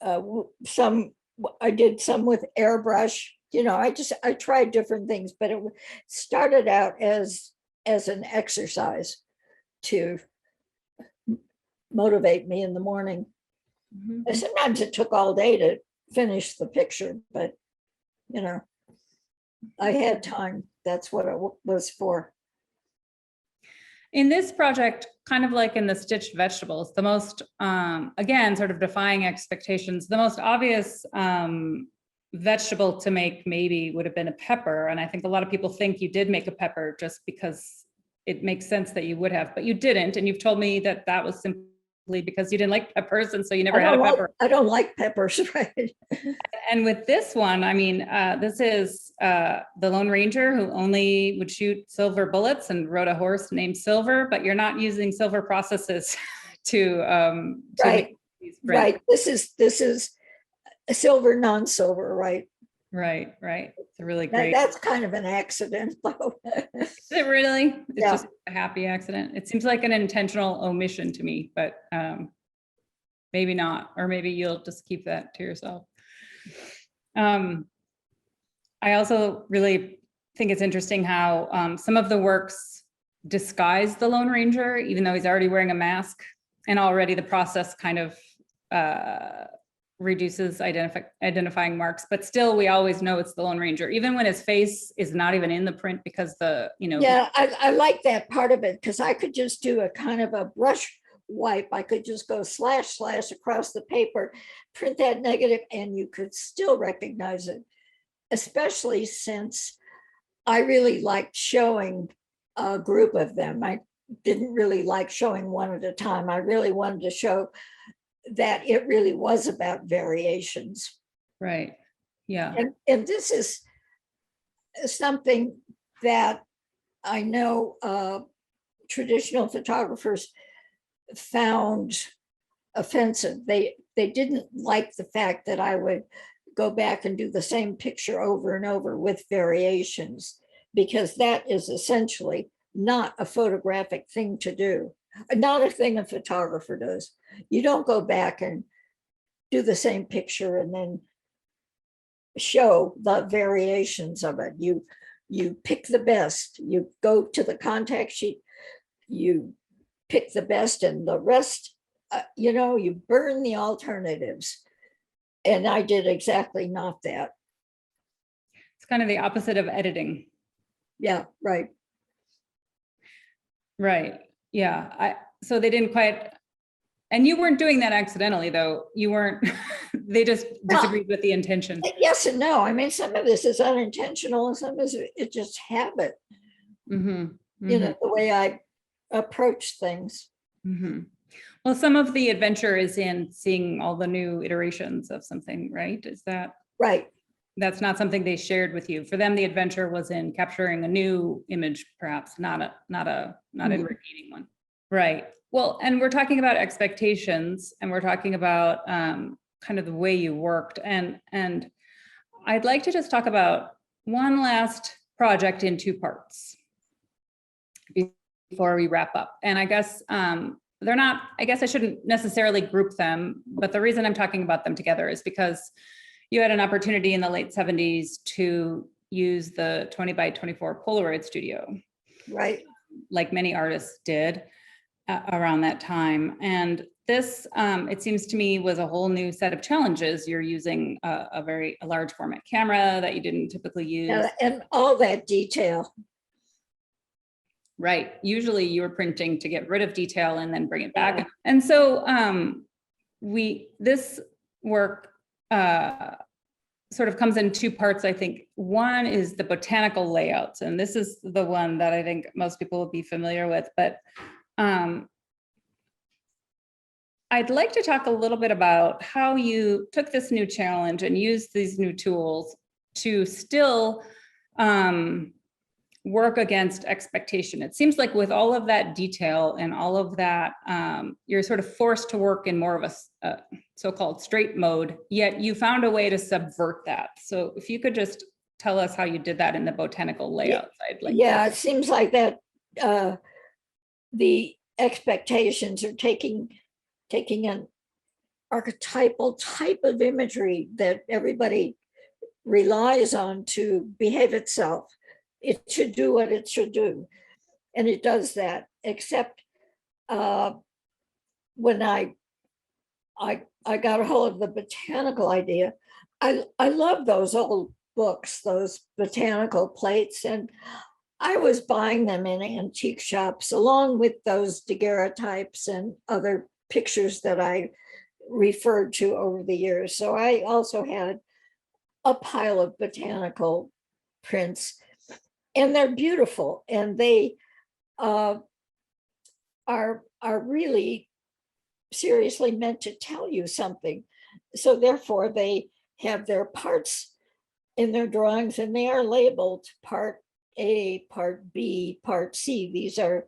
I did some with airbrush. You know, I tried different things, but it started out as an exercise to motivate me in the morning. Mm-hmm. Sometimes it took all day to finish the picture, but you know, I had time. That's what it was for. In this project, kind of like in the stitched vegetables, the most, again, sort of defying expectations, the most obvious vegetable to make maybe would have been a pepper. And I think a lot of people think you did make a pepper just because it makes sense that you would have, but you didn't. And you've told me that that was simply because you didn't like peppers, and so you never had a pepper. I don't like peppers, right? And with this one, I mean, this is the Lone Ranger who only would shoot silver bullets and rode a horse named Silver, but you're not using silver processes to right. Make these prints. Right. This is a silver, non-silver, right? Right. It's a really great. That's kind of an accident, though. Is it really? It's yeah. Just a happy accident. It seems like an intentional omission to me, but maybe not, or maybe you'll just keep that to yourself. I also really think it's interesting how some of the works disguise the Lone Ranger, even though he's already wearing a mask, and already the process kind of reduces identifying marks, but still we always know it's the Lone Ranger, even when his face is not even in the print, because yeah, I like that part of it, because I could just do a kind of a brush wipe. I could just go slash across the paper, print that negative, and you could still recognize it, especially since I really liked showing a group of them. I didn't really like showing one at a time. I really wanted to show that it really was about variations. Right. Yeah. And this is something that I know traditional photographers found offensive. They didn't like the fact that I would go back and do the same picture over and over with variations, because that is essentially not a photographic thing to do, not a thing a photographer does. You don't go back and do the same picture and then show the variations of it. You pick the best. You go to the contact sheet, you pick the best, and the rest, you burn the alternatives. And I did exactly not that. It's kind of the opposite of editing. Yeah, right. Right. Yeah. So they didn't quite, and you weren't doing that accidentally though. You weren't, they just disagreed with the intention. Yes and no. I mean, some of this is unintentional and some of it's just habit, Mm-hmm. the way I approach things. Mm-hmm. Well, some of the adventure is in seeing all the new iterations of something, right? Is that right? That's not something they shared with you. For them, the adventure was in capturing a new image, perhaps not in repeating one. Right. Well, and we're talking about expectations, and we're talking about kind of the way you worked, and I'd like to just talk about one last project in two parts before we wrap up. And I guess they're not, I guess I shouldn't necessarily group them, but the reason I'm talking about them together is because you had an opportunity in the late 70s to use the 20 by 24 Polaroid studio. Right. Like many artists did around that time. And this, it seems to me, was a whole new set of challenges. You're using a large format camera that you didn't typically use. And all that detail. Right. Usually you were printing to get rid of detail and then bring it back. Yeah. And so this work sort of comes in two parts, I think. One is the botanical layouts, and this is the one that I think most people will be familiar with, but I'd like to talk a little bit about how you took this new challenge and used these new tools to still work against expectation. It seems like with all of that detail and all of that, you're sort of forced to work in more of a so-called straight mode, yet you found a way to subvert that. So if you could just tell us how you did that in the botanical layouts. It seems like that the expectations are taking an archetypal type of imagery that everybody relies on to behave itself. It should do what it should do. And it does that, except when I got a hold of the botanical idea, I love those old books, those botanical plates, and I was buying them in antique shops along with those daguerreotypes and other pictures that I referred to over the years. So I also had a pile of botanical prints, and they're beautiful, and they are really seriously meant to tell you something. So therefore they have their parts in their drawings, and they are labeled part A, part B, part C. These are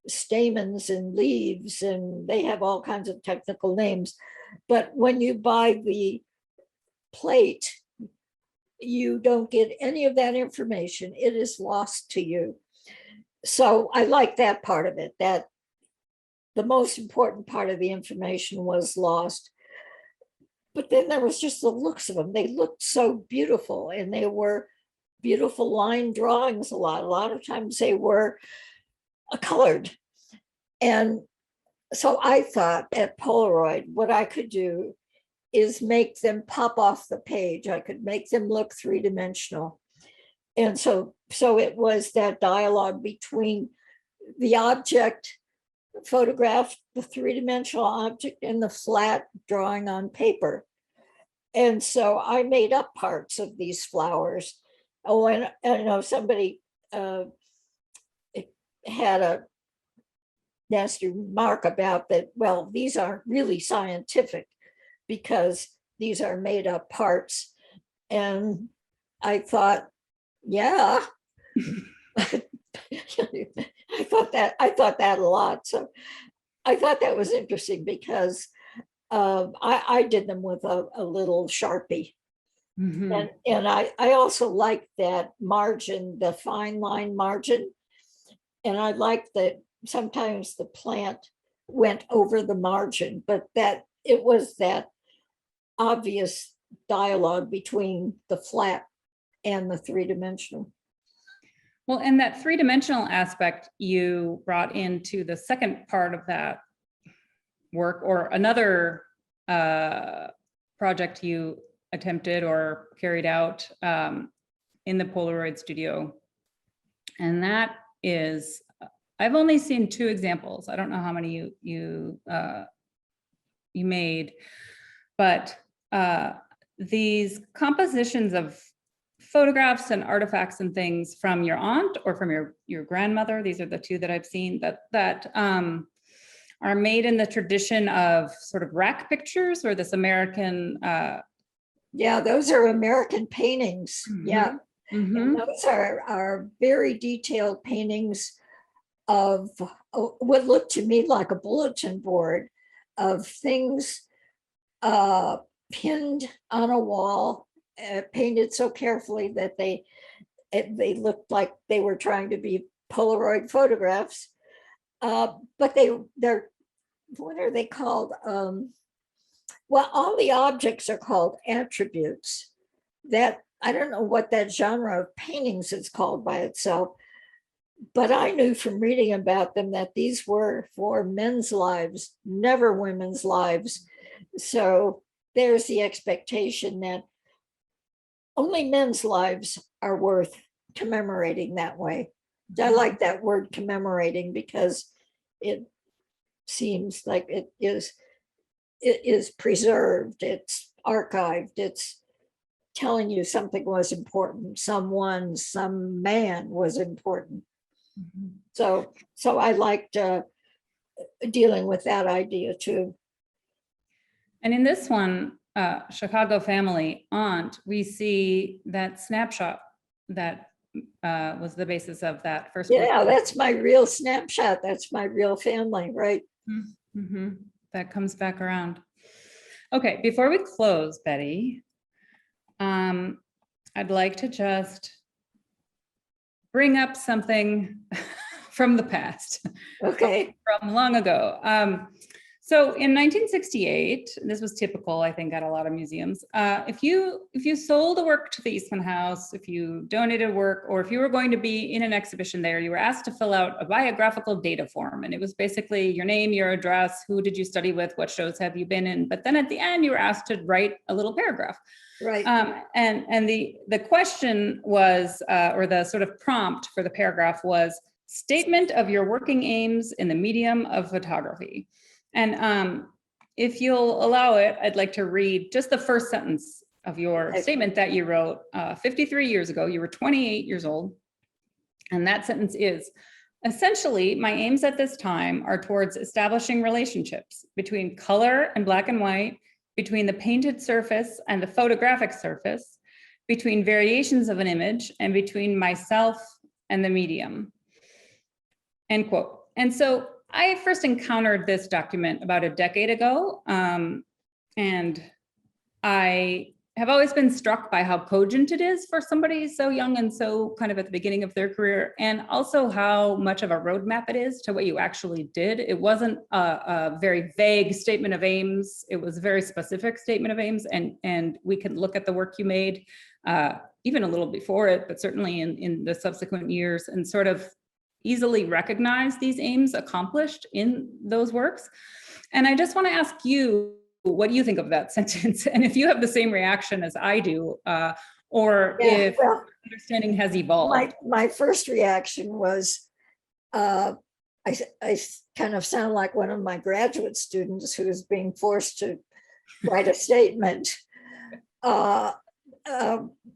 stamens and leaves, and they have all kinds of technical names. But when you buy the plate, you don't get any of that information. It is lost to you. So I like that part of it, that the most important part of the information was lost. But then there was just the looks of them. They looked so beautiful, and they were beautiful line drawings. A lot of times they were colored. And so I thought at Polaroid, what I could do is make them pop off the page. I could make them look three-dimensional. And so it was that dialogue between the object photographed, the three-dimensional object, and the flat drawing on paper. And so I made up parts of these flowers. Oh, and I know somebody had a nasty remark about that. Well, these aren't really scientific because these are made up parts. And I thought, yeah. I thought that a lot. So I thought that was interesting because I did them with a little Sharpie. Mm-hmm. And I also like that margin, the fine line margin. And I like that sometimes the plant went over the margin, but that it was that obvious dialogue between the flat and the three-dimensional. Well, and that three-dimensional aspect you brought into the second part of that work, or another project you attempted or carried out in the Polaroid studio. And that is, I've only seen 2 examples. I don't know how many you made, but these compositions of photographs and artifacts and things from your aunt or from your grandmother, these are the 2 that I've seen that are made in the tradition of sort of rack pictures, or this American. Yeah, those are American paintings. Yeah. And those are very detailed paintings of what looked to me like a bulletin board of things pinned on a wall, painted so carefully that they looked like they were trying to be Polaroid photographs. But they're what are they called? Well, all the objects are called attributes. That I don't know what that genre of paintings is called by itself, but I knew from reading about them that these were for men's lives, never women's lives. So there's the expectation that only men's lives are worth commemorating that way. I like that word commemorating because it seems like it is preserved, it's archived, it's telling you something was important, some man was important. So I liked dealing with that idea too. And in this one, Chicago family aunt, we see that snapshot that was the basis of that first. Yeah, that's my real snapshot. That's my real family, right? Mm-hmm. That comes back around. Okay, before we close, Betty, I'd like to just bring up something from the past. Okay. From long ago. So in 1968, this was typical, I think, at a lot of museums. If you sold a work to the Eastman House, if you donated work, or if you were going to be in an exhibition there, you were asked to fill out a biographical data form. And it was basically your name, your address, who did you study with, what shows have you been in? But then at the end, you were asked to write a little paragraph. Right. And the question was, or the sort of prompt for the paragraph was, statement of your working aims in the medium of photography. And if you'll allow it, I'd like to read just the first sentence of your statement that you wrote 53 years ago. You were 28 years old. And that sentence is, essentially, my aims at this time are towards establishing relationships between color and black and white, between the painted surface and the photographic surface, between variations of an image, and between myself and the medium. End quote. And so I first encountered this document about a decade ago, and I have always been struck by how cogent it is for somebody so young and so kind of at the beginning of their career, and also how much of a roadmap it is to what you actually did. It wasn't a very vague statement of aims. It was a very specific statement of aims, and we can look at the work you made, even a little before it, but certainly in the subsequent years, and sort of easily recognize these aims accomplished in those works. And I just want to ask you, what do you think of that sentence? And if you have the same reaction as I do, or if understanding has evolved. My first reaction was, I kind of sound like one of my graduate students who is being forced to write a statement,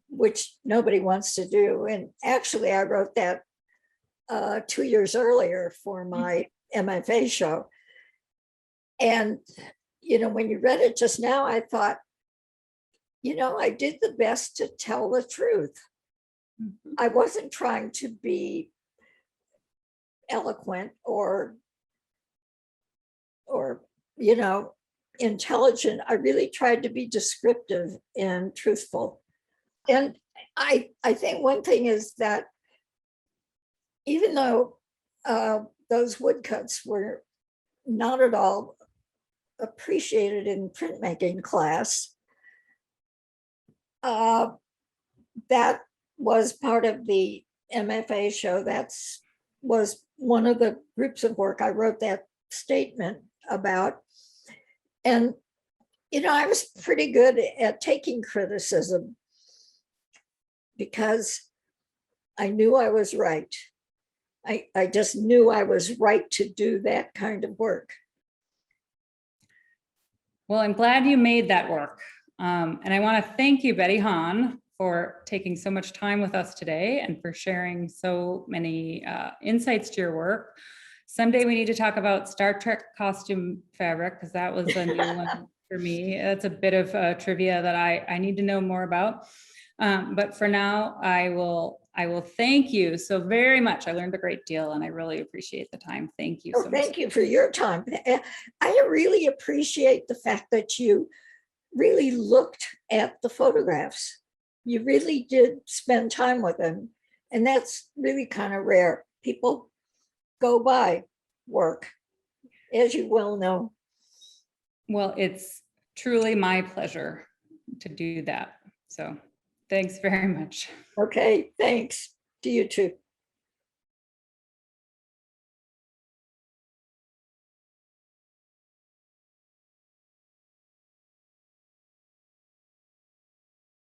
which nobody wants to do. And actually, I wrote that 2 years earlier for my MFA show. And, when you read it just now, I thought, I did the best to tell the truth. Mm-hmm. I wasn't trying to be eloquent or intelligent. I really tried to be descriptive and truthful. And I think one thing is that even though those woodcuts were not at all appreciated in printmaking class, that was part of the MFA show. Was one of the groups of work I wrote that statement about. And, I was pretty good at taking criticism because I knew I was right. I just knew I was right to do that kind of work. Well, I'm glad you made that work. And I want to thank you, Betty Hahn, for taking so much time with us today and for sharing so many insights to your work. Someday we need to talk about Star Trek costume fabric, because that was a new one for me. That's a bit of trivia that I need to know more about. But for now, I will thank you so very much. I learned a great deal and I really appreciate the time. Thank you so much. Thank you for your time. I really appreciate the fact that you really looked at the photographs. You really did spend time with them. And that's really kind of rare. People go by work, as you well know. Well, it's truly my pleasure to do that. So thanks very much. Okay, thanks to you too.